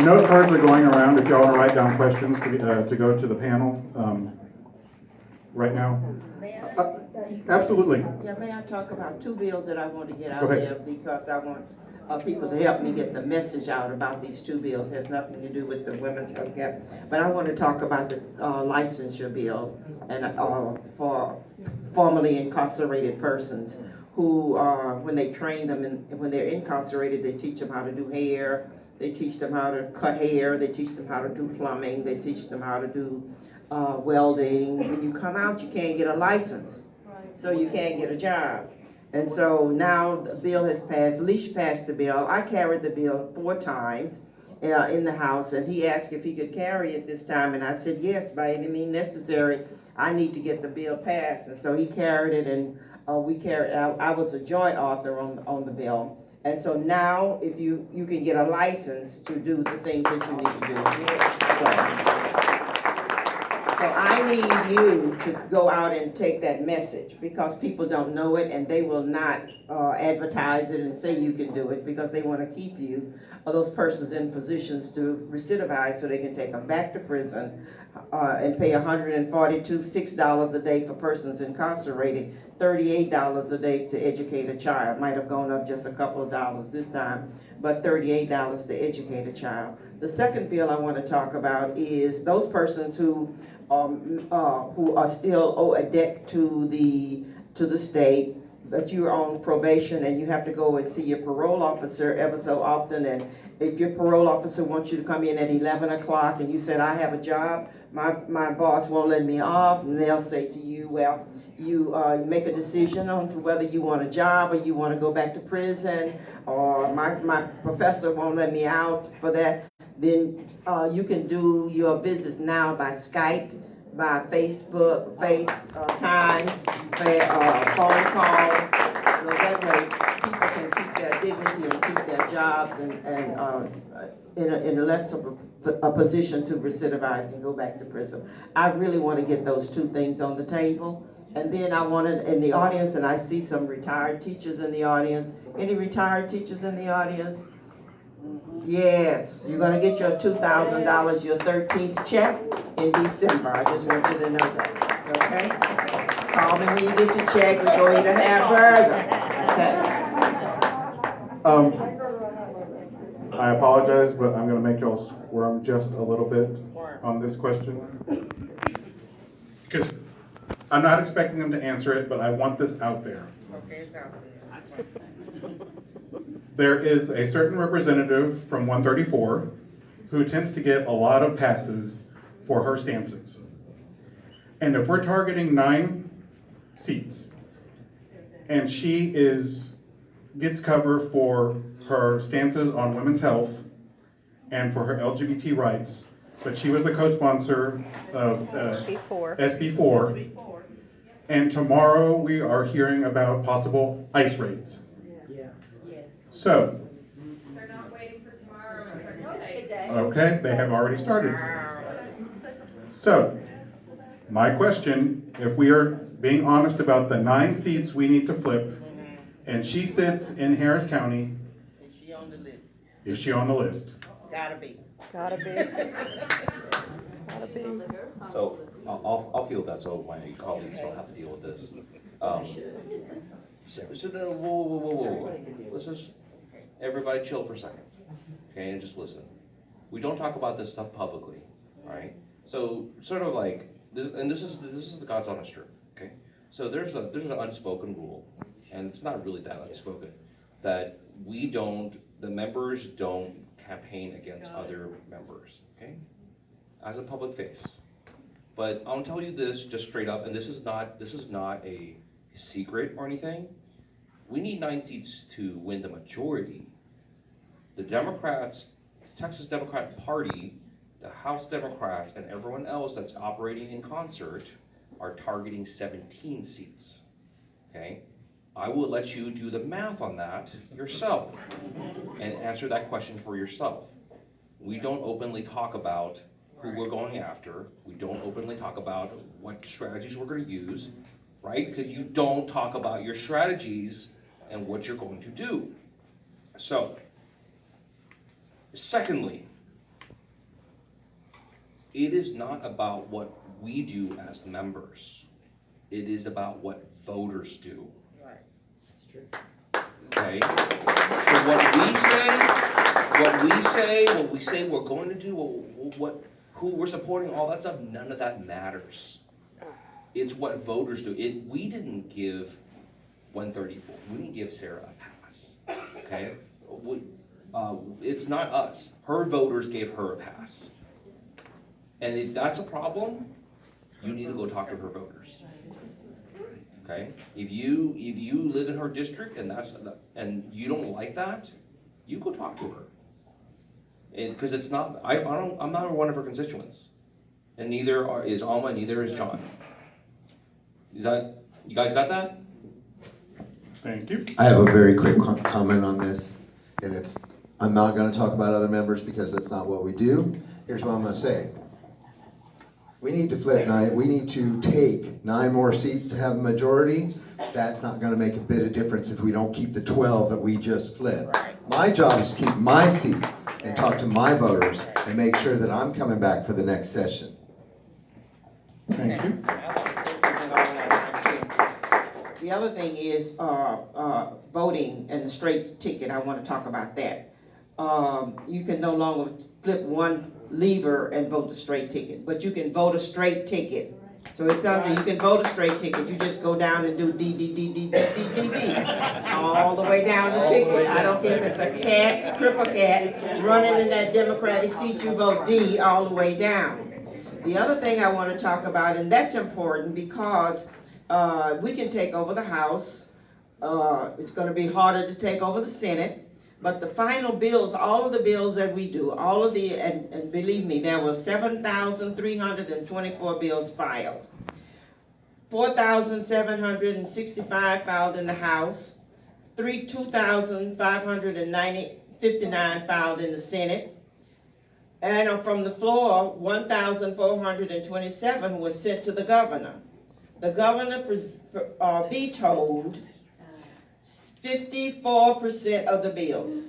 Note cards are going around if y'all want to write down questions to go to the panel right now. Absolutely. Yeah, may I talk about two bills that I want to get out Go ahead. there because I want people to help me get the message out about these two bills. It has nothing to do with the women's health care. But I want to talk about the licensure bill and for formerly incarcerated persons who, when they train them and when they're incarcerated, they teach them how to do hair, they teach them how to cut hair, they teach them how to do plumbing, they teach them how to do welding. When you come out, you can't get a license, so you can't get a job. And so now the bill has passed. Leash passed the bill. I carried the bill 4 times in the House, and he asked if he could carry it this time, and I said yes, by any means necessary. I need to get the bill passed, and so he carried it, and we carried. I was a joint author on the bill, and so now if you can get a license to do the things that you need to do. So I need you to go out and take that message because people don't know it and they will not advertise it and say you can do it because they want to keep you, those persons in positions to recidivize so they can take them back to prison and pay $6 a day for persons incarcerated, $38 a day to educate a child. Might have gone up just a couple of dollars this time, but $38 to educate a child. The second bill I want to talk about is those persons who are still owe a debt to the state, but you're on probation and you have to go and see your parole officer ever so often. And if your parole officer wants you to come in at 11 o'clock and you said, I have a job, my boss won't let me off, and they'll say to you, well, you make a decision on to whether you want a job or you want to go back to prison, or my professor won't let me out for that. Then you can do your business now by Skype, by Facebook, FaceTime, phone call. So that way people can keep their dignity and keep their jobs and in a less of a position to recidivize and go back to prison. I really want to get those two things on the table. And then I wanted in the audience, and I see some retired teachers in the audience. Any retired teachers in the audience? Yes, you're going to get your $2,000, your 13th check in December. I just want you to know that, okay? Call me when you get your check. We're going to eat a hamburger, okay? I apologize, but I'm going to make y'all squirm just a little bit on this question. Because I'm not expecting them to answer it, but I want this out there. Okay, it's out there. There is a certain representative from 134 who tends to get a lot of passes for her stances. And if we're targeting 9 seats, and she gets cover for her stances on women's health and for her LGBT rights, but she was the co-sponsor of SB4, and tomorrow we are hearing about possible ICE raids. So, they're not waiting for tomorrow and for today. Okay, they have already started. So, my question, if we are being honest about the 9 seats we need to flip, and she sits in Harris County, Is she on the list? is she on the list? Gotta be. Gotta be. Gotta be. So I'll field that so my colleagues don't have to deal with this. Whoa. Let's just, everybody chill for a second, okay, and just listen. We don't talk about this stuff publicly, all right? So sort of like, this is the God's honest truth, okay? So there's an unspoken rule, and it's not really that unspoken, that the members don't campaign against other members, okay? as a public face. But I'll tell you this just straight up, and this is not a secret or anything. We need 9 seats to win the majority. The Democrats, the Texas Democrat Party, the House Democrats, and everyone else that's operating in concert are targeting 17 seats, okay? I will let you do the math on that yourself and answer that question for yourself. We don't openly talk about who we're going after. We don't openly talk about what strategies we're going to use, right? Because you don't talk about your strategies and what you're going to do. So, secondly, it is not about what we do as members. It is about what voters do. Okay? So what we say we're going to do, who we're supporting, all that stuff, none of that matters. It's what voters do. We didn't give 134. We didn't give Sarah a pass. Okay? It's not us. Her voters gave her a pass. And if that's a problem, you need to go talk to her voters. Okay? If you live in her district and you don't like that, you go talk to her. Because it's not, I'm not one of her constituents, and neither is Alma, neither is Jon. You guys got that? Thank you. I have a very quick comment on this, and I'm not going to talk about other members because that's not what we do. Here's what I'm going to say. We need to flip 9. We need to take 9 more seats to have a majority. That's not going to make a bit of difference if we don't keep the 12 that we just flipped. My job is to keep my seat and talk to my voters and make sure that I'm coming back for the next session. Thank you. The other thing is voting and the straight ticket. I want to talk about that. You can no longer flip one lever and vote the straight ticket, but you can vote a straight ticket. So it sounds like you can vote a straight ticket. You just go down and do D, all the way down the ticket. I don't care if it's a cat, cripple cat, running in that Democratic seat, you vote D all the way down. The other thing I want to talk about, and that's important because we can take over the House. It's going to be harder to take over the Senate. But the final bills, all of the bills that we do, all of the, and believe me, there were 7,324 bills filed. 4,765 filed in the House, 2,559 filed in the Senate, and from the floor, 1,427 was sent to the governor. The governor vetoed 54% of the bills,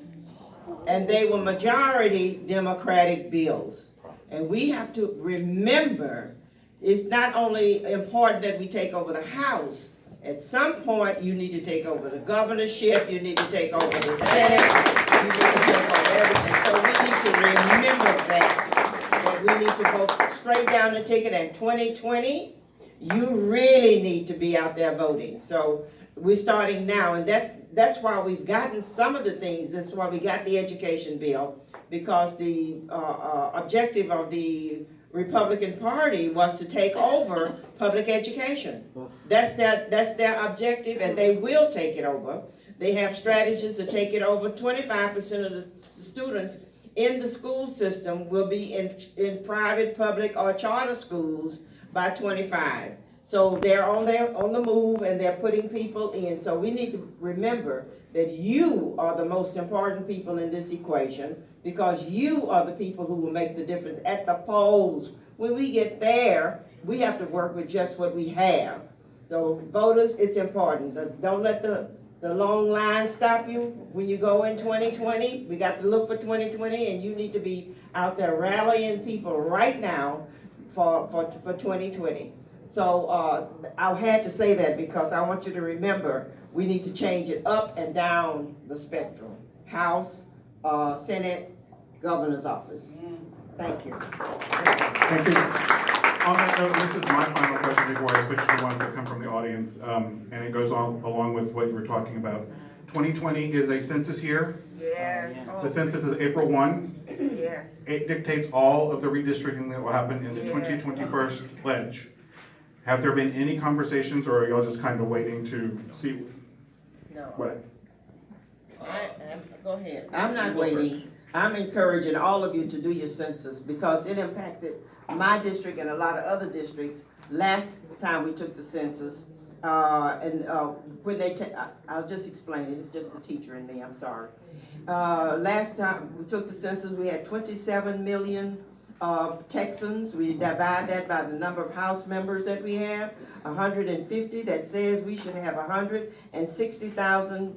and they were majority Democratic bills. And we have to remember, it's not only important that we take over the House, at some point you need to take over the governorship, you need to take over the Senate, you need to take over everything. So we need to remember that we need to vote straight down the ticket. In 2020, you really need to be out there voting. So we're starting now, and that's why we've gotten some of the things. That's why we got the education bill, because the objective of the Republican Party was to take over public education. That's their objective, and they will take it over. They have strategies to take it over. 25% of the students in the school system will be in private, public, or charter schools by 25. So they're on the move, and they're putting people in. So we need to remember that you are the most important people in this equation, because you are the people who will make the difference at the polls. When we get there, we have to work with just what we have. So voters, it's important. Don't let the long line stop you when you go in 2020. We got to look for 2020, and you need to be out there rallying people right now for 2020. So I had to say that because I want you to remember we need to change it up and down the spectrum. House, Senate, Governor's office. Thank you. Thank you. On that note, this is my final question before I switch to ones that come from the audience, and it goes along with what you were talking about. 2020 is a census year. Yes. The census is April 1. Yes. It dictates all of the redistricting that will happen in the Yes. 2021 pledge. Have there been any conversations, or are y'all just kind of waiting to see No. what? Go ahead. I'm not waiting. I'm encouraging all of you to do your census because it impacted my district and a lot of other districts last time we took the census. When I'll just explain it. It's just the teacher in me. I'm sorry. Last time we took the census, we had 27 million Texans. We divide that by the number of House members that we have, 150. That says we should have 160,000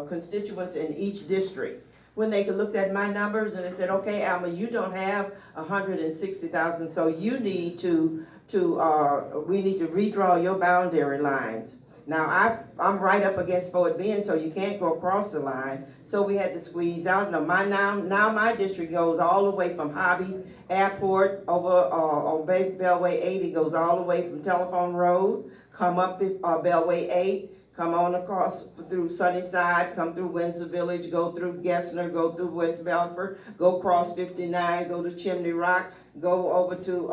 constituents in each district. When they looked at my numbers and they said, okay, Alma, you don't have 160,000, so you need we need to redraw your boundary lines. Now, I'm right up against Fort Bend, so you can't go across the line. So we had to squeeze out. Now my district goes all the way from Hobby Airport over on Beltway 80, goes all the way from Telephone Road, come up to Beltway 8, come on across through Sunnyside, come through Windsor Village, go through Gessner, go through West Belford, go across 59, go to Chimney Rock, go over to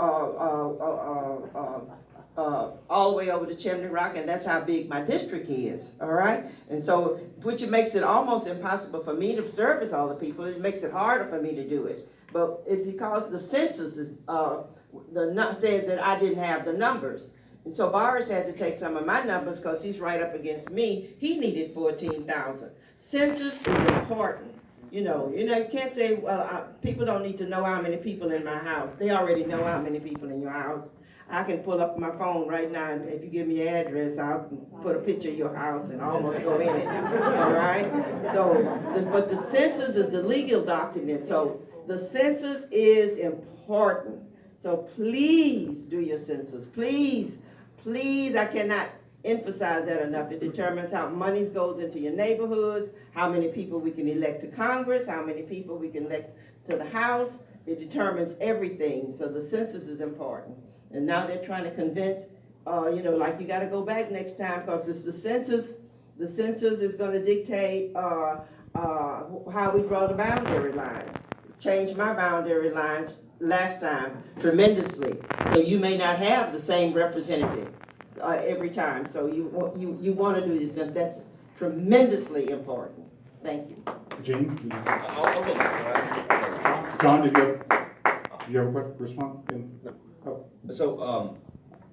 all the way over to Chimney Rock, and that's how big my district is, all right? And so, which makes it almost impossible for me to service all the people. It makes it harder for me to do it. But it's because the census is, said that I didn't have the numbers. And so Borris had to take some of my numbers because he's right up against me. He needed 14,000. Census is important. You can't say, well, people don't need to know how many people in my house. They already know how many people in your house. I can pull up my phone right now, and if you give me your address, I'll put a picture of your house and almost go in it, all right? So, but the census is a legal document, so the census is important. So please do your census. Please, I cannot emphasize that enough. It determines how money goes into your neighborhoods, how many people we can elect to Congress, how many people we can elect to the House. It determines everything, so the census is important. And now they're trying to convince, like you got to go back next time because it's the census. The census is going to dictate how we draw the boundary lines. Changed my boundary lines last time tremendously. So you may not have the same representative every time. So you want to do this, and that's tremendously important. Thank you. Gene? Okay. John, did you have a quick response? So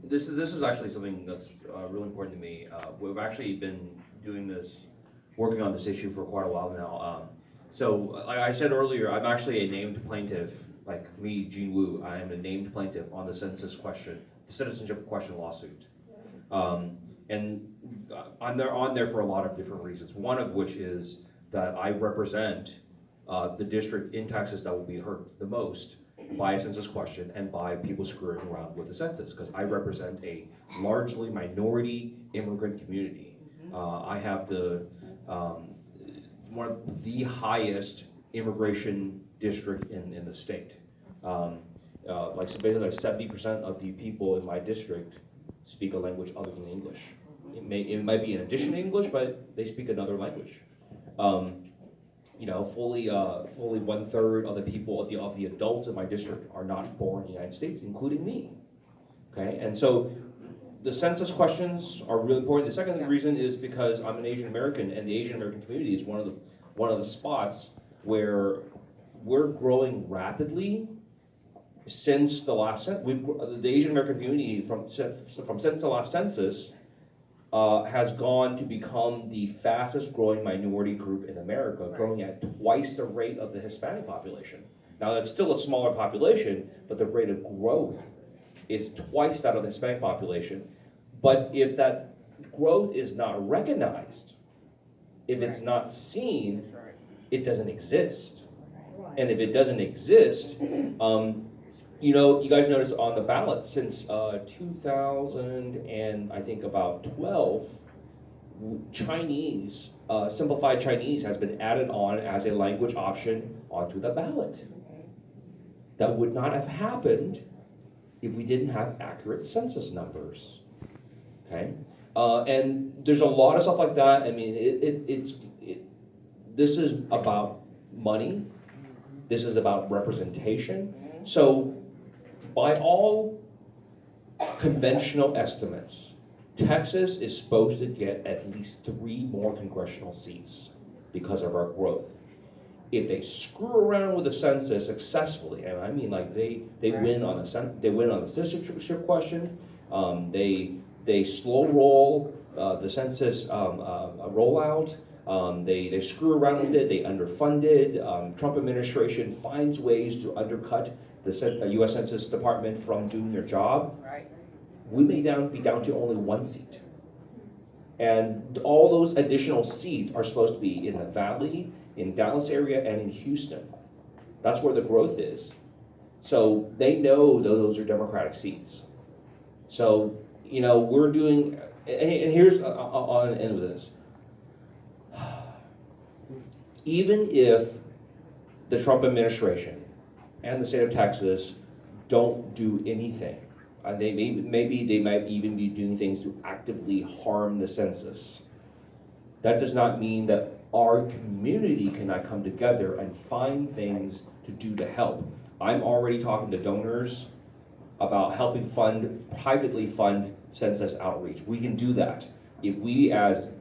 this is actually something that's really important to me. We've actually been working on this issue for quite a while now. So like I said earlier, I'm actually a named plaintiff. Like me, Gene Wu, I am a named plaintiff on the citizenship question lawsuit. And I'm on there for a lot of different reasons. One of which is that I represent the district in Texas that will be hurt the most by a census question and by people screwing around with the census, because I represent a largely minority immigrant community. I have one of the highest immigration district in the state. So basically, like 70% of the people in my district speak a language other than English. It might be in addition to English, but they speak another language. Fully 1/3 of the people, of the adults in my district are not born in the United States, including me. Okay, and so the census questions are really important. The second reason is because I'm an Asian American, and the Asian American community is one of the spots where we're growing rapidly since the last the Asian American community since the last census has gone to become the fastest growing minority group in America, growing at twice the rate of the Hispanic population. Now that's still a smaller population, but the rate of growth is twice that of the Hispanic population. But if that growth is not recognized, if it's not seen, it doesn't exist. And if it doesn't exist, you guys notice on the ballot since 2000 and I think about 12, Chinese, simplified Chinese has been added on as a language option onto the ballot. That would not have happened if we didn't have accurate census numbers. Okay, And there's a lot of stuff like that. I mean, this is about money. This is about representation. So, by all conventional estimates, Texas is supposed to get at least 3 more congressional seats because of our growth. If they screw around with the census successfully, and I mean like they win on the citizenship question, they slow roll the census rollout. They screw around with it. They underfunded. Trump administration finds ways to undercut the U.S. Census Department from doing their job. Right. We may be down to only 1 seat, and all those additional seats are supposed to be in the Valley, in Dallas area, and in Houston. That's where the growth is. So they know those are Democratic seats. So, you know, we're doing, and here's, I'll end with this. Even if the Trump administration and the state of Texas don't do anything, maybe they might even be doing things to actively harm the census, that does not mean that our community cannot come together and find things to do to help. I'm already talking to donors about helping privately fund census outreach. We can do that. If we as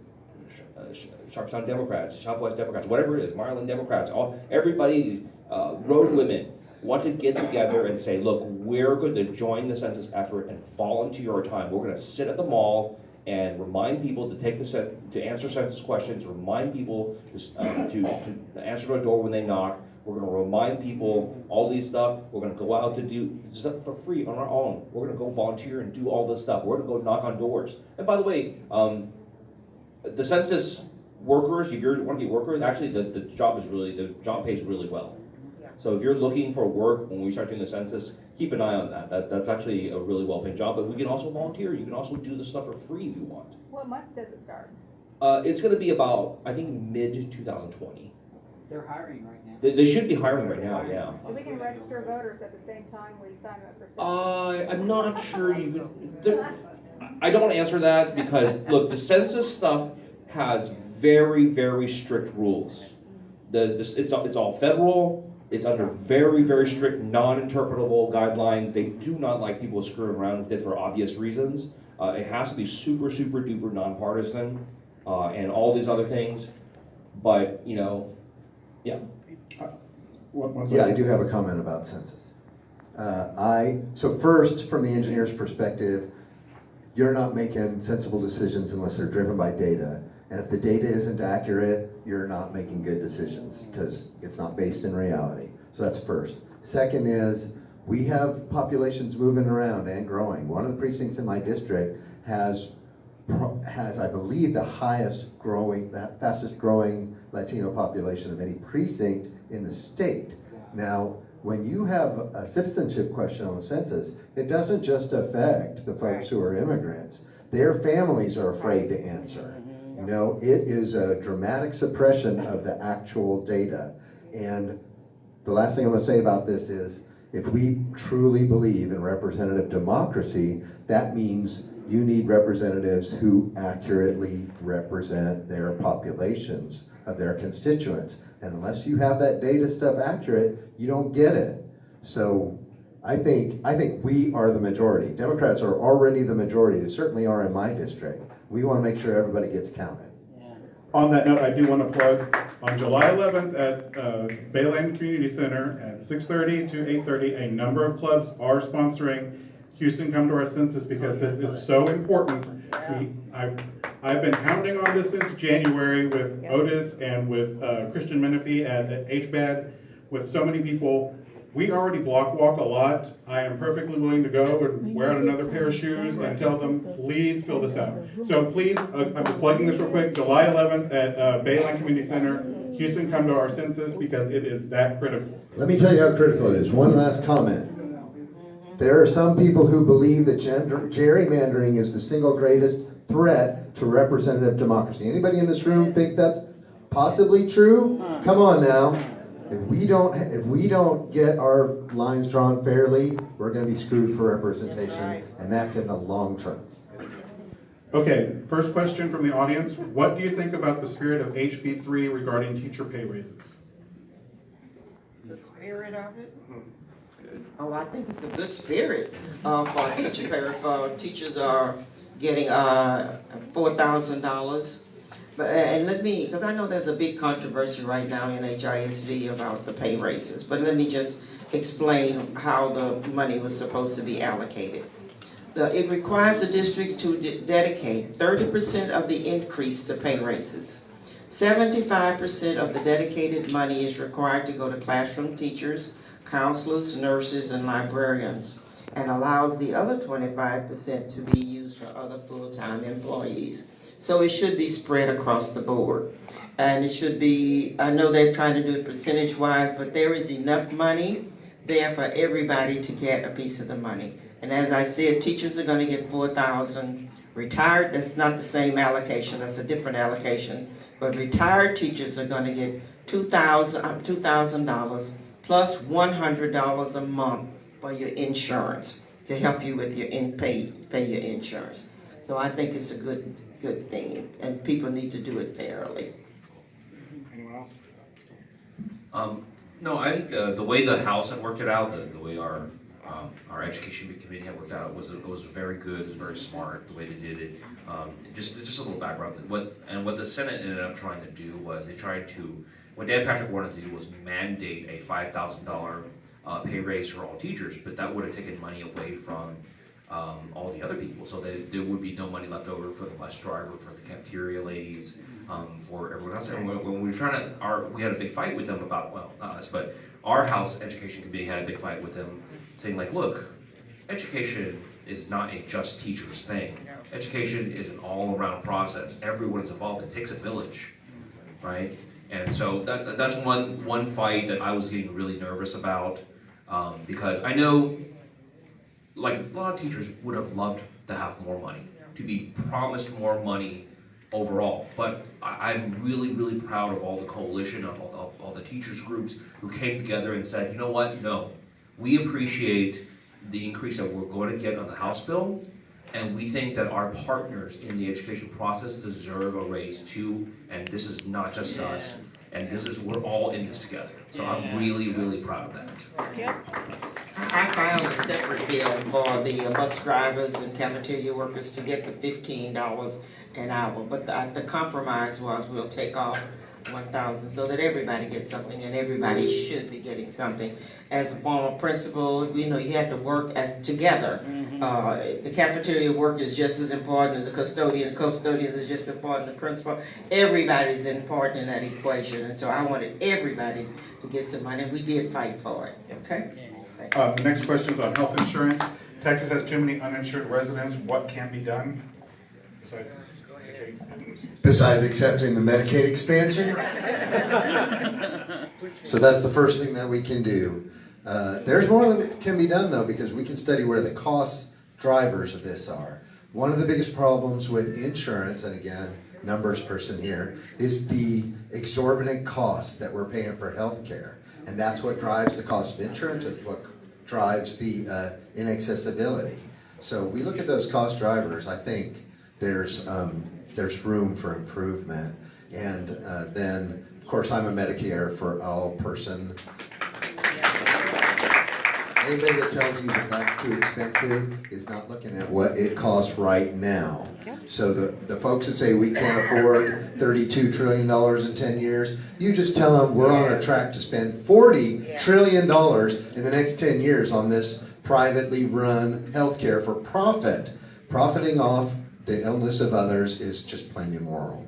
Sharpstown Democrats, Southwest Democrats, whatever it is, Maryland Democrats, everybody, road women, want to get together and say, look, we're going to join the census effort and volunteer our time. We're going to sit at the mall and remind people to answer census questions, remind people to answer the door when they knock. We're going to remind people all these stuff. We're going to go out to do stuff for free on our own. We're going to go volunteer and do all this stuff. We're going to go knock on doors. And by the way, the census workers, if you want to be workers, actually the job pays really well. So if you're looking for work when we start doing the census, keep an eye on that. That's actually a really well-paid job. But we can also volunteer. You can also do the stuff for free if you want. What month does it start? It's going to be about, I think, mid-2020. They're hiring right now. They should be hiring right now, yeah. So we can register voters at the same time we sign up for census? I'm not sure you can. I don't want to answer that because, look, the census stuff has very, very strict rules. It's all federal. It's under very, very strict, non-interpretable guidelines. They do not like people screwing around with it for obvious reasons. It has to be super, super duper nonpartisan, and all these other things. But, you know, yeah. Yeah, I do have a comment about census. So first, from the engineer's perspective, you're not making sensible decisions unless they're driven by data. And if the data isn't accurate, you're not making good decisions because it's not based in reality. So that's first. Second is, we have populations moving around and growing. One of the precincts in my district has I believe, the fastest growing Latino population of any precinct in the state. Now, when you have a citizenship question on the census, it doesn't just affect the folks who are immigrants. Their families are afraid to answer. You know, it is a dramatic suppression of the actual data. And the last thing I'm going to say about this is, if we truly believe in representative democracy, that means you need representatives who accurately represent their populations of their constituents. And unless you have that data stuff accurate, you don't get it. So I think we are the majority. Democrats are already the majority. They certainly are in my district. We want to make sure everybody gets counted. On that note, I do want to plug on July 11th at Bayland Community Center at 6:30 to 8:30, a number of clubs are sponsoring Houston Come to Our Census because this is so important. I've been pounding on this since January with Otis and with Christian Menifee at HBAD, with so many people. We already block walk a lot. I am perfectly willing to go and wear out another pair of shoes and tell them, please fill this out. So please, I'm just plugging this real quick, July 11th at Bayline Community Center, Houston Come to Our Census, because it is that critical. Let me tell you how critical it is. One last comment. There are some people who believe that gerrymandering is the single greatest threat to representative democracy. Anybody in this room think that's possibly true? Come on now. If we don't get our lines drawn fairly, we're going to be screwed for representation, and that's in the long term. Okay, first question from the audience. What do you think about the spirit of HB 3 regarding teacher pay raises? The spirit of it? Oh, I think it's a good spirit for teacher pay. Teachers are getting $4,000. But and let me, because I know there's a big controversy right now in HISD about the pay raises. But let me just explain how the money was supposed to be allocated. It requires the districts to dedicate 30% of the increase to pay raises. 75% of the dedicated money is required to go to classroom teachers, counselors, nurses, and librarians, and allows the other 25% to be used for other full-time employees. So it should be spread across the board. And it should be, I know they're trying to do it percentage-wise, but there is enough money there for everybody to get a piece of the money. And as I said, teachers are going to get $4,000. Retired, that's not the same allocation, that's a different allocation. But retired teachers are going to get $2,000 plus $100 a month for your insurance to help you with your pay your insurance. So I think it's a good thing, and people need to do it fairly. Anyone else? No, I think the way the House had worked it out, the way our education committee had worked out, was very good. It was very smart the way they did it. Just a little background. What the Senate ended up trying to do was what Dan Patrick wanted to do was mandate a $5,000 pay raise for all teachers, but that would have taken money away from all the other people. So there would be no money left over for the bus driver, for the cafeteria ladies, for everyone else. And when we were trying to, we had a big fight with them about, well, not us, but our House Education Committee had a big fight with them, saying like, look, education is not a just teachers thing. Education is an all-around process. Everyone is involved. It takes a village, right? And so that's one fight that I was getting really nervous about, because I know, like, a lot of teachers would have loved to have more money, to be promised more money overall. But I'm really, really proud of all the coalition, of all the teachers groups who came together and said, you know what, no, we appreciate the increase that we're going to get on the House bill, and we think that our partners in the education process deserve a raise too, and this is not just us, and we're all in this together. So I'm really, really proud of that. I filed a separate bill for the bus drivers and cafeteria workers to get the $15 an hour, but the compromise was we'll take off $1,000 so that everybody gets something, and everybody should be getting something. As a former principal, you know, you have to work together. The cafeteria work is just as important as the custodian. The custodian is just as important as the principal. Everybody's important in that equation, and so I wanted everybody to get some money, and we did fight for it, okay? The next question is on health insurance. Texas has too many uninsured residents. What can be done? Besides accepting the Medicaid expansion? So that's the first thing that we can do. There's more that can be done, though, because we can study where the cost drivers of this are. One of the biggest problems with insurance, and again, numbers person here, is the exorbitant costs that we're paying for health care. And that's what drives the cost of insurance. It's what drives the inaccessibility. So we look at those cost drivers. I think there's room for improvement. And then, of course, I'm a Medicare for all person. Anybody that tells you that that's too expensive is not looking at what it costs right now. So the folks that say we can't afford $32 trillion in 10 years, you just tell them we're on a track to spend $40 trillion in the next 10 years on this privately run healthcare for profit. Profiting off the illness of others is just plain immoral.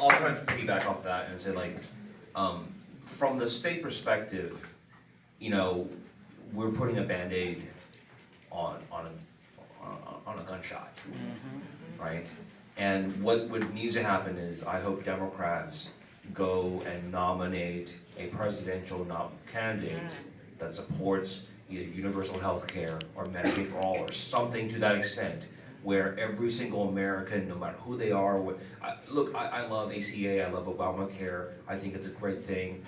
I'll try to piggyback off that and say, like, from the state perspective, you know, we're putting a Band-Aid on a gunshot, right? And what needs to happen is, I hope Democrats go and nominate a presidential candidate that supports either universal health care or Medicaid for all, or something to that extent, where every single American, no matter who they are, look, I love ACA, I love Obamacare, I think it's a great thing.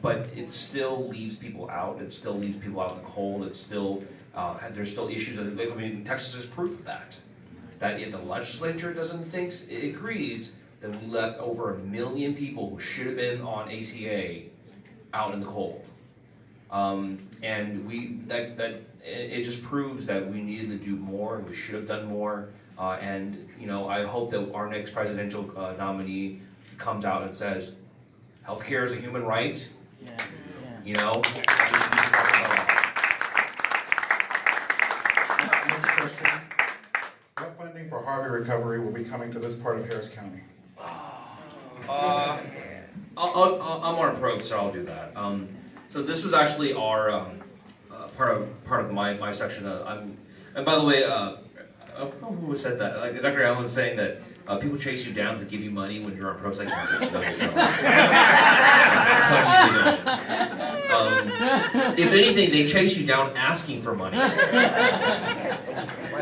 but it still leaves people out. It still leaves people out in the cold. It's still, there's still issues. I mean, Texas is proof of that. That if the legislature it agrees, then we left over 1 million people who should have been on ACA out in the cold. And it just proves that we needed to do more, and we should have done more. And you know, I hope that our next presidential nominee comes out and says, healthcare is a human right. You know. Next question. What funding for Harvey recovery will be coming to this part of Harris County? I'm on approach, so I'll do that. So this was actually our part of my section. And by the way, I don't know who said that. Like Dr. Allen saying that people chase you down to give you money when you're on pro psych. If anything, they chase you down asking for money. Why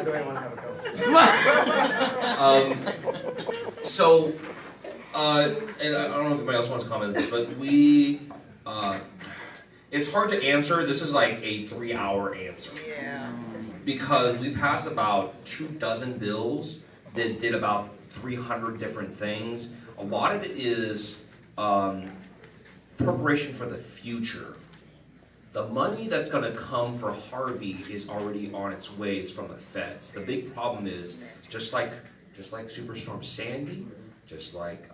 do I want to have a go? So, and I don't know if anybody else wants to comment on this, but it's hard to answer. This is like a 3-hour answer. Yeah. Because we passed about 24 bills that did about 300 different things. A lot of it is preparation for the future. The money that's going to come for Harvey is already on its way. It's from the feds. The big problem is just like Superstorm Sandy, just like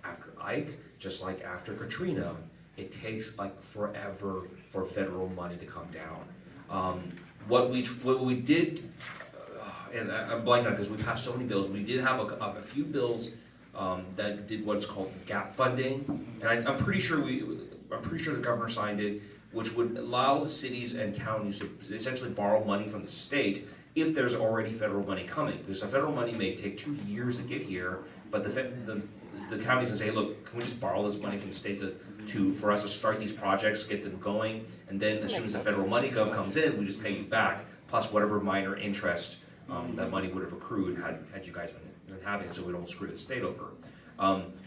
after Ike, just like after Katrina, it takes like forever for federal money to come down. What we did, and I'm blanking on because we passed so many bills. We did have a few bills that did what's called gap funding, and I'm pretty sure the governor signed it, which would allow cities and counties to essentially borrow money from the state if there's already federal money coming. Because the federal money may take 2 years to get here, but the counties can say, look, can we just borrow this money from the state for us to start these projects, get them going, and then as soon as the federal money comes in, we just pay you back, plus whatever minor interest that money would have accrued had you guys been having it, so we don't screw the state over.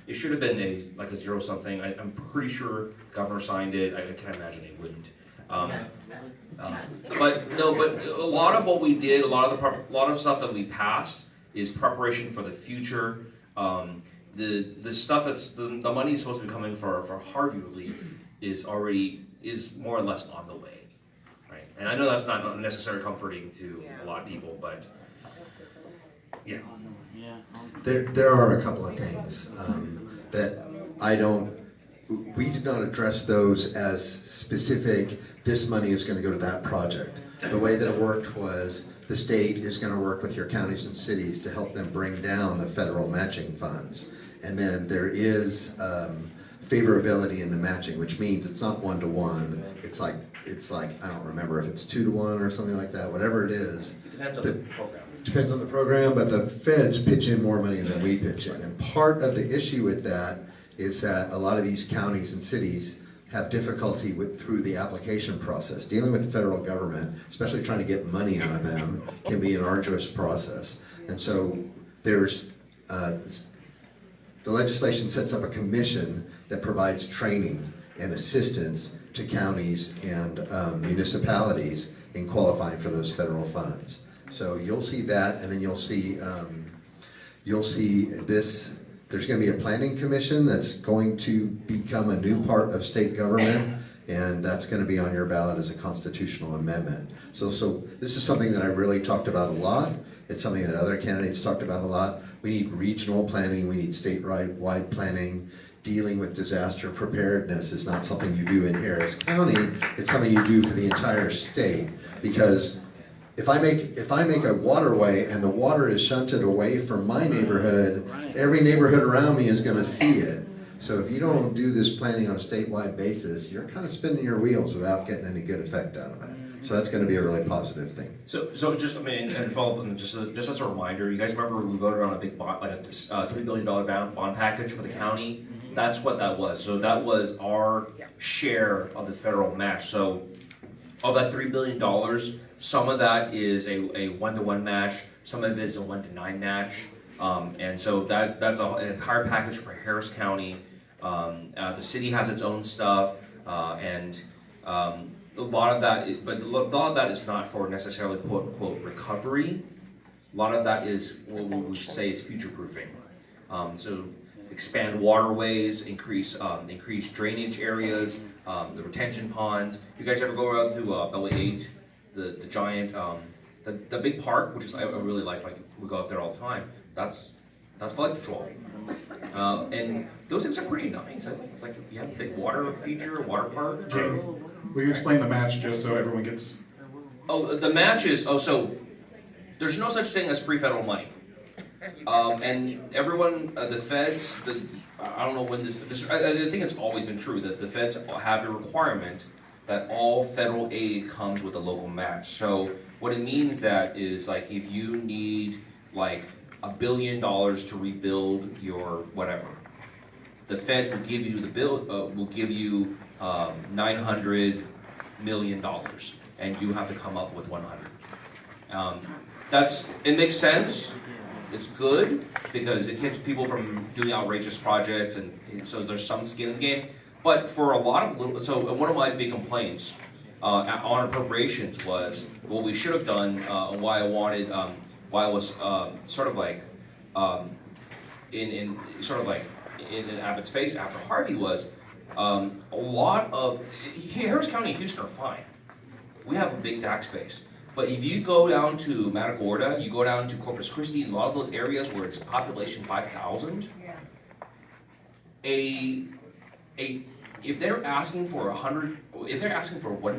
It should have been like a zero something. I'm pretty sure the governor signed it. I can't imagine he wouldn't. But a lot of what we did, a lot of stuff that we passed is preparation for the future. The stuff the money is supposed to be coming for Harvey relief is more or less on the way, right? And I know that's not necessarily comforting to a lot of people, but yeah. There are a couple of things that we did not address those as specific, this money is going to go to that project. The way that it worked was the state is going to work with your counties and cities to help them bring down the federal matching funds. And then there is favorability in the matching, which means it's not 1-to-1. It's like I don't remember if it's 2-to-1 or something like that. Whatever it is. Depends on the program. Depends on the program, but the feds pitch in more money than we pitch in. And part of the issue with that is that a lot of these counties and cities have difficulty through the application process. Dealing with the federal government, especially trying to get money out of them, can be an arduous process. And so there's the legislation sets up a commission that provides training and assistance to counties and municipalities in qualifying for those federal funds. So you'll see that, and then you'll see this. There's going to be a planning commission that's going to become a new part of state government, and that's going to be on your ballot as a constitutional amendment. So this is something that I really talked about a lot. It's something that other candidates talked about a lot. We need regional planning, we need statewide planning. Dealing with disaster preparedness is not something you do in Harris County, it's something you do for the entire state. Because if I make a waterway and the water is shunted away from my neighborhood, every neighborhood around me is going to see it. So if you don't do this planning on a statewide basis, you're kind of spinning your wheels without getting any good effect out of it. So that's going to be a really positive thing. So just, I mean, and follow up, just as a reminder, you guys remember we voted on a big bond, like a $3 billion bond package for the county? That's what that was. So that was our share of the federal match. So of that $3 billion, some of that is a 1-to-1 match, some of it is a 1-to-9 match. And so that's an entire package for Harris County. The city has its own stuff. and a lot of that, but a lot of that is not for necessarily quote unquote recovery. A lot of that is what we would say is future proofing. So expand waterways, increase drainage areas, the retention ponds. You guys ever go around to Beltway 8, the giant, the big park, which is I really like we go out there all the time. That's flood control. And those things are pretty nice. I think it's like you have a big water feature, water park. Jane, will you explain the match just so everyone gets? Oh, the match is so there's no such thing as free federal money. And everyone, the feds, I don't know when I think it's always been true that the feds have a requirement that all federal aid comes with a local match. So what it means that is like if you need like $1 billion to rebuild your whatever, the feds will give you $900 million, and you have to come up with 100. It makes sense. It's good because it keeps people from doing outrageous projects, and so there's some skin in the game. But for a lot of one of my big complaints on appropriations was what we should have done. Why I wanted, why I was sort of like in Abbott's face after Harvey was a lot of Harris County and Houston are fine. We have a big tax base. But if you go down to Matagorda, you go down to Corpus Christi, and a lot of those areas where it's population 5,000, if they're asking for $1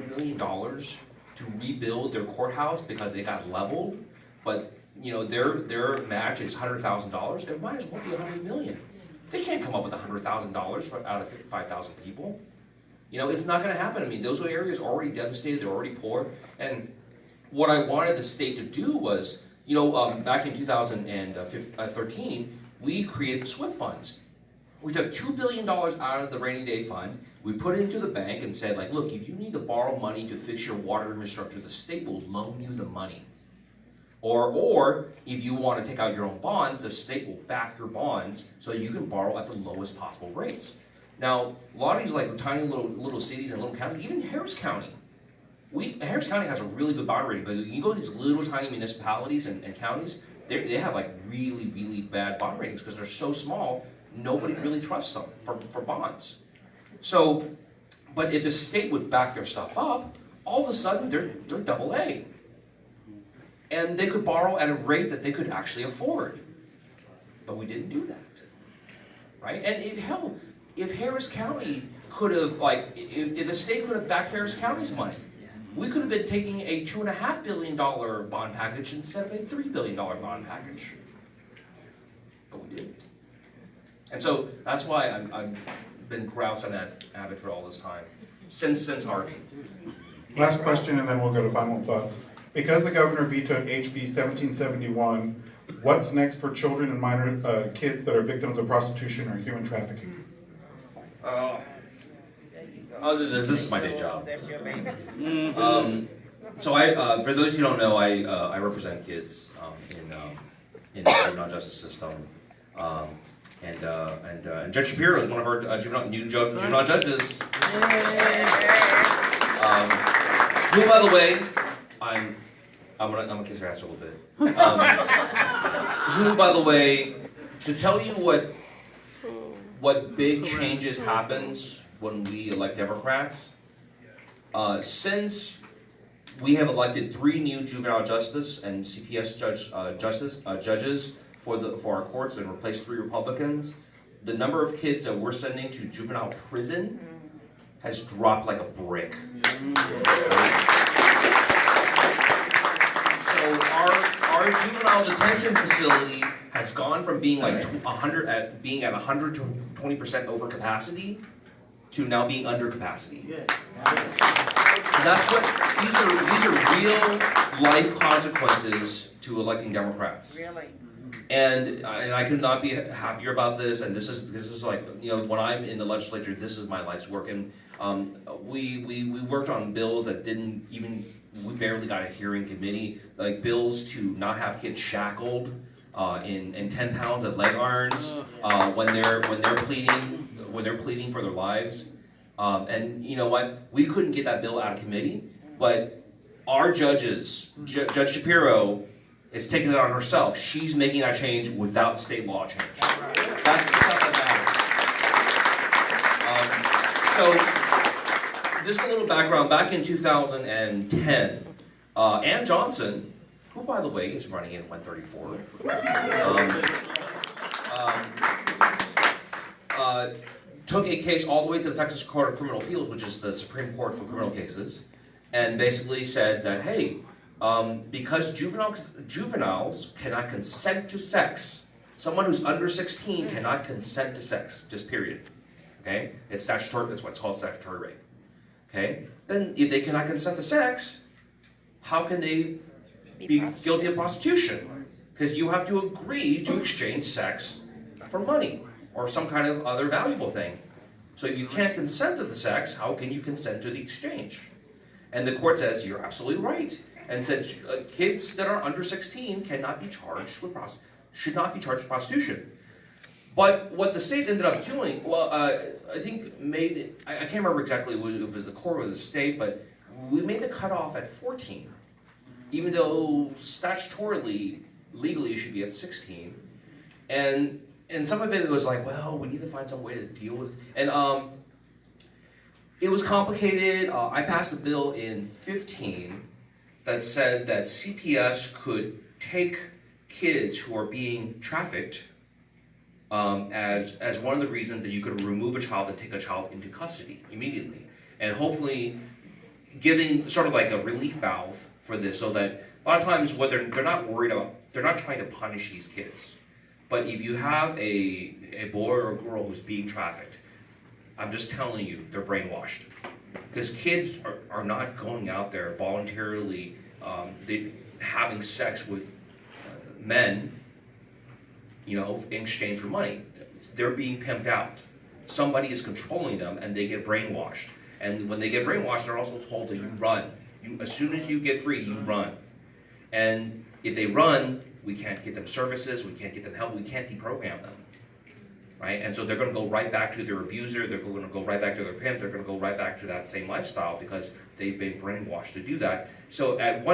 million to rebuild their courthouse because they got leveled, but their match is $100,000, it might as well be $100 million. They can't come up with $100,000 out of 5,000 people. It's not going to happen. I mean, those areas are already devastated. They're already poor, and what I wanted the state to do was, back in 2013, we created the SWIFT funds. We took $2 billion out of the rainy day fund, we put it into the bank and said, like, look, if you need to borrow money to fix your water infrastructure, the state will loan you the money. Or if you want to take out your own bonds, the state will back your bonds so you can borrow at the lowest possible rates. Now, a lot of these like the tiny little cities and little counties, even Harris County, Harris County has a really good bond rating, but you go to these little tiny municipalities and counties, they have like really, really bad bond ratings because they're so small, nobody really trusts them for bonds. So, but if the state would back their stuff up, all of a sudden they're AA. And they could borrow at a rate that they could actually afford. But we didn't do that, right? And if Harris County could have, if the state could have backed Harris County's money, we could have been taking a $2.5 billion bond package instead of a $3 billion bond package. But we didn't. And so that's why I've been grousing at Abbott for all this time, since Harvey. Last question, and then we'll go to final thoughts. Because the governor vetoed HB 1771, what's next for children and minor kids that are victims of prostitution or human trafficking? I'll do this. This is my day job. So for those who don't know, I represent kids in the juvenile justice system, and Judge Shapiro is one of our new juvenile judges. Who, by the way, I'm gonna kiss her ass a little bit. Who, by the way, to tell you what big changes happens when we elect Democrats, since we have elected 3 new juvenile justice and CPS judges for our courts and replaced 3 Republicans, the number of kids that we're sending to juvenile prison has dropped like a brick. So our juvenile detention facility has gone from being like 100 at 120% over capacity to now being under capacity. And that's what these are real life consequences to electing Democrats. Really. And I could not be happier about this. And this is like, when I'm in the legislature, this is my life's work. And we worked on bills that we barely got a hearing committee, like bills to not have kids shackled in 10 pounds of leg irons when they're pleading for their lives. And you know what? We couldn't get that bill out of committee, but our judges, Judge Shapiro, is taking it on herself. She's making that change without state law change. That's the stuff that matters. So, just a little background. Back in 2010, Ann Johnson, who, by the way, is running in 134, took a case all the way to the Texas Court of Criminal Appeals, which is the Supreme Court for criminal cases, and basically said that, hey, because juveniles cannot consent to sex, someone who's under 16 cannot consent to sex, just period. Okay? It's statutory, that's what's called statutory rape. Okay? Then if they cannot consent to sex, how can they be guilty of prostitution? Because you have to agree to exchange sex for money or some kind of other valuable thing. So if you can't consent to the sex, how can you consent to the exchange? And the court says, you're absolutely right, and said kids that are under 16 cannot be charged with should not be charged with prostitution. But what the state ended up doing, well, I think I can't remember exactly if it was the court or the state, but we made the cutoff at 14, even though statutorily, legally, you should be at 16. And some of it was like, well, we need to find some way to deal with it. And it was complicated. I passed a bill in 15 that said that CPS could take kids who are being trafficked as one of the reasons that you could remove a child and take a child into custody immediately. And hopefully giving sort of like a relief valve for this, so that a lot of times what they're not worried about, they're not trying to punish these kids. But if you have a boy or a girl who's being trafficked, I'm just telling you, they're brainwashed. Because kids are not going out there voluntarily having sex with men, you know, in exchange for money. They're being pimped out. Somebody is controlling them and they get brainwashed. And when they get brainwashed, they're also told that you run. As soon as you get free, you run. And if they run, we can't get them services, we can't get them help, we can't deprogram them. Right? And so they're going to go right back to their abuser, they're going to go right back to their pimp, they're going to go right back to that same lifestyle because they've been brainwashed to do that. So at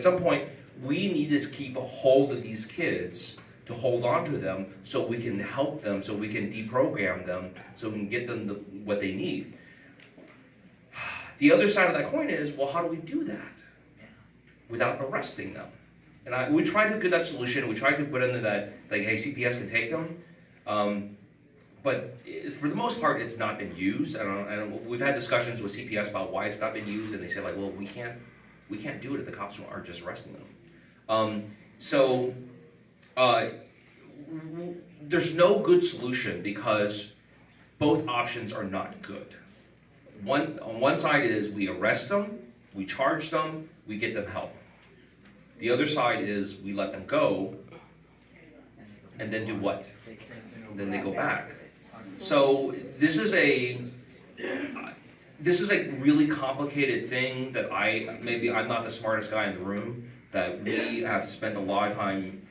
some point, we need to keep a hold of these kids, to hold on to them so we can help them, so we can deprogram them, so we can get them what they need. The other side of that coin is, well, how do we do that without arresting them? And we tried to get that solution. We tried to put into that, like, hey, CPS can take them. But for the most part, it's not been used. We've had discussions with CPS about why it's not been used, and they say, like, well, we can't do it if the cops aren't just arresting them. There's no good solution because both options are not good. On one side is we arrest them, we charge them, we get them help. The other side is we let them go, and then do what? And then they go back. So this is a really complicated thing that I'm not the smartest guy in the room, that we have spent a lot of time.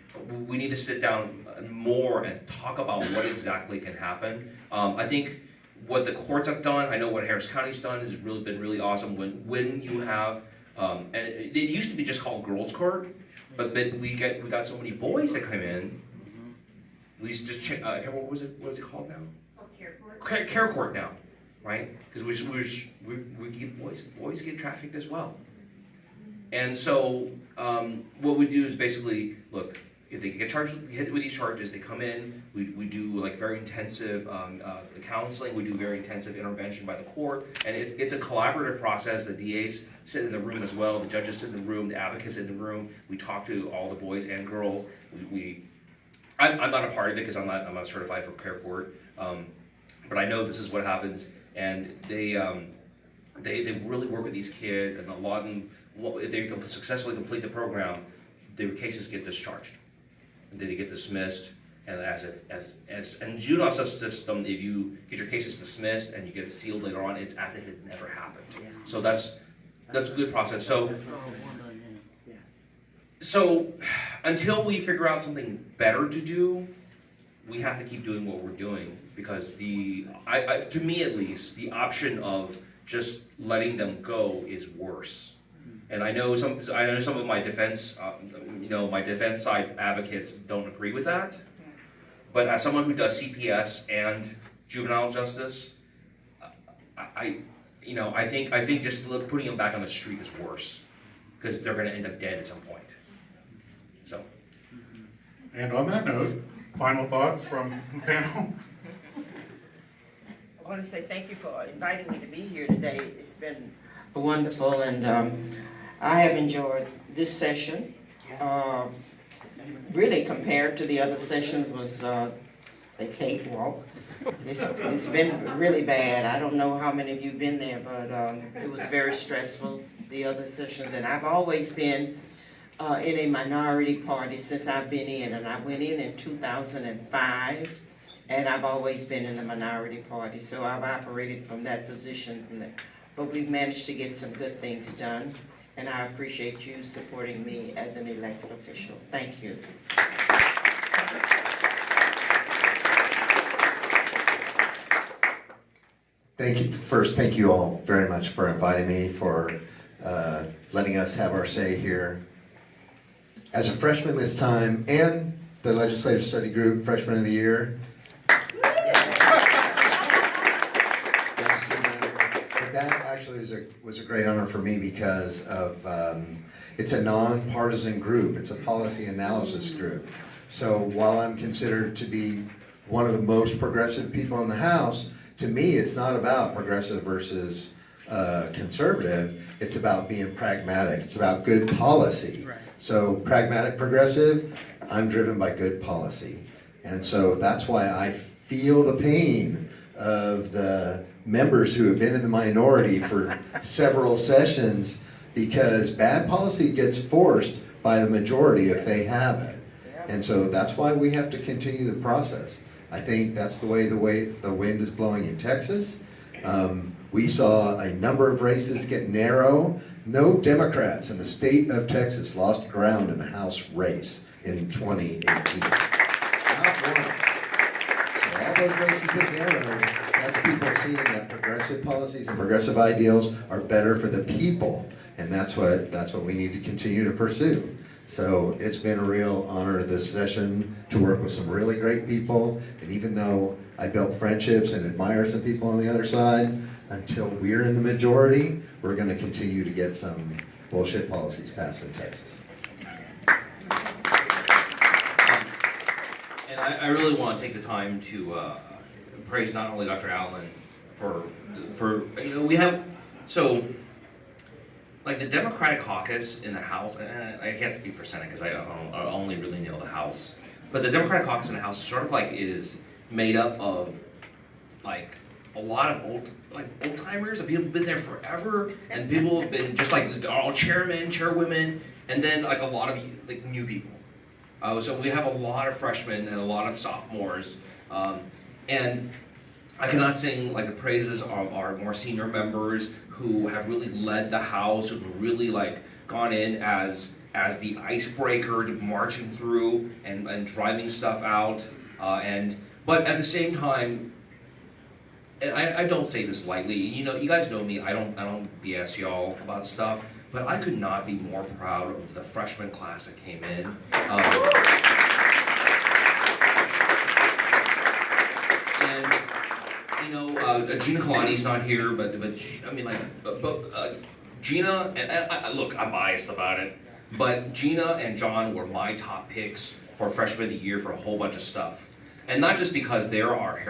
We need to sit down more and talk about what exactly can happen. I think what the courts have done, I know what Harris County's done has been really awesome. When you have, and it used to be just called girls' court, but we got so many boys that come in. We used to just check. What is it called now? Care court now, right? Because we get boys get trafficked as well. And so what we do is basically look. If they get hit with these charges, they come in, we do like very intensive counseling, we do very intensive intervention by the court, and it's a collaborative process. The DAs sit in the room as well, the judges sit in the room, the advocates in the room, we talk to all the boys and girls. I'm not a part of it because I'm not certified for care court, but I know this is what happens, and they really work with these kids, and a lot of them, if they successfully complete the program, their cases get discharged. Then they get dismissed, and in juvenile justice system, if you get your cases dismissed and you get it sealed later on, it's as if it never happened. So that's a good process. So until we figure out something better to do, we have to keep doing what we're doing, because to me at least, the option of just letting them go is worse. And I know some of my defense, my defense side advocates don't agree with that. But as someone who does CPS and juvenile justice, I think just putting them back on the street is worse, because they're going to end up dead at some point. So. And on that note, final thoughts from the panel? I want to say thank you for inviting me to be here today. It's been wonderful, and I have enjoyed this session. Really, compared to the other sessions, was a cakewalk. It's been really bad. I don't know how many of you have been there, but it was very stressful, the other sessions. And I've always been in a minority party since I've been in, and I went in 2005, and I've always been in the minority party, so I've operated from that position. But we've managed to get some good things done, and I appreciate you supporting me as an elected official. Thank you. Thank you. First, thank you all very much for inviting me, for letting us have our say here. As a freshman this time, and the Legislative Study Group Freshman of the Year, but that actually was a great honor for me, because of it's a nonpartisan group. It's a policy analysis group. So while I'm considered to be one of the most progressive people in the House, to me, it's not about progressive versus conservative. It's about being pragmatic. It's about good policy. Right. So pragmatic progressive, I'm driven by good policy. And so that's why I feel the pain of the members who have been in the minority for several sessions, because bad policy gets forced by the majority if they have it. And so that's why we have to continue the process. I think that's the way the wind is blowing in Texas. We saw a number of races get narrow. No Democrats in the state of Texas lost ground in a House race in 2018. Not one. So all those races get narrow. That's people seeing that progressive policies and progressive ideals are better for the people, and that's what we need to continue to pursue. So it's been a real honor this session to work with some really great people, and even though I built friendships and admire some people on the other side, until we're in the majority, we're going to continue to get some bullshit policies passed in Texas. And I really want to take the time to praise not only Dr. Allen for we have, so like the Democratic caucus in the House, and I can't speak for Senate because I only really know the House, but the Democratic caucus in the House sort of like is made up of like a lot of old timers, and people have been there forever, and people have been just like all chairmen, chairwomen, and then like a lot of like new people. So we have a lot of freshmen and a lot of sophomores, and I cannot sing like the praises of our more senior members who have really led the House, who have really like gone in as the icebreaker, marching through and driving stuff out, but at the same time. And I don't say this lightly. You guys know me. I don't BS y'all about stuff. But I could not be more proud of the freshman class that came in. Gina Kalani's not here, but I mean, like, Gina and look, I'm biased about it, but Gina and Jon were my top picks for freshman of the year for a whole bunch of stuff. And not just because they're our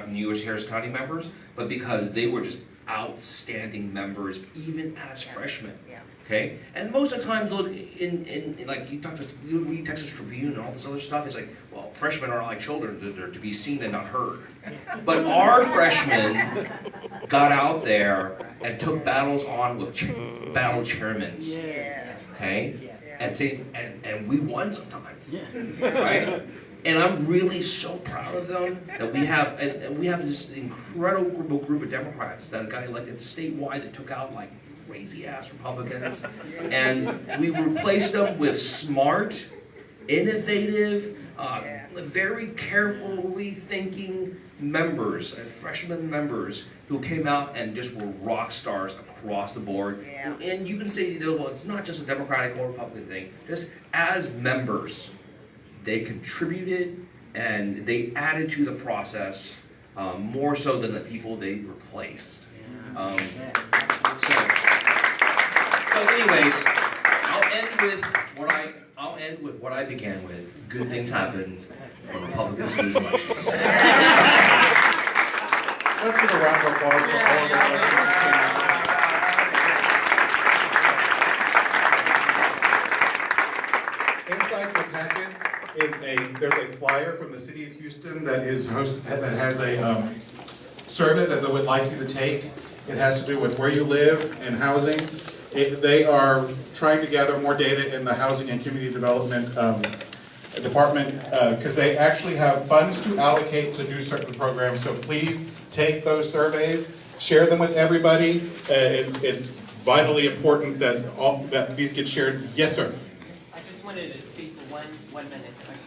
newish Harris County members, but because they were just outstanding members, even as freshmen. Okay? And most of the times, look, in like you read Texas Tribune and all this other stuff, it's like, well, freshmen are like children, they're to be seen and not heard. But our freshmen got out there and took battles on with battle chairmen. Okay? And we won sometimes. Right? And I'm really so proud of them that we have this incredible group of Democrats that got elected statewide that took out like crazy ass Republicans, and we replaced them with smart innovative, very carefully thinking members, freshman members, who came out and just were rock stars across the board. Yeah. And you can say, well, it's not just a Democratic or Republican thing. Just as members, they contributed and they added to the process more so than the people they replaced. So anyways, I'll end with what I began with. Good things happen when Republicans lose elections. Let's give a round of applause for all of the Inside the packets there's a flyer from the city of Houston that has a survey that they would like you to take. It has to do with where you live and housing. They are trying to gather more data in the Housing and Community Development Department because they actually have funds to allocate to do certain programs. So please take those surveys, share them with everybody. It's vitally important that these get shared. Yes, sir. I just wanted to speak for one minute, if I could.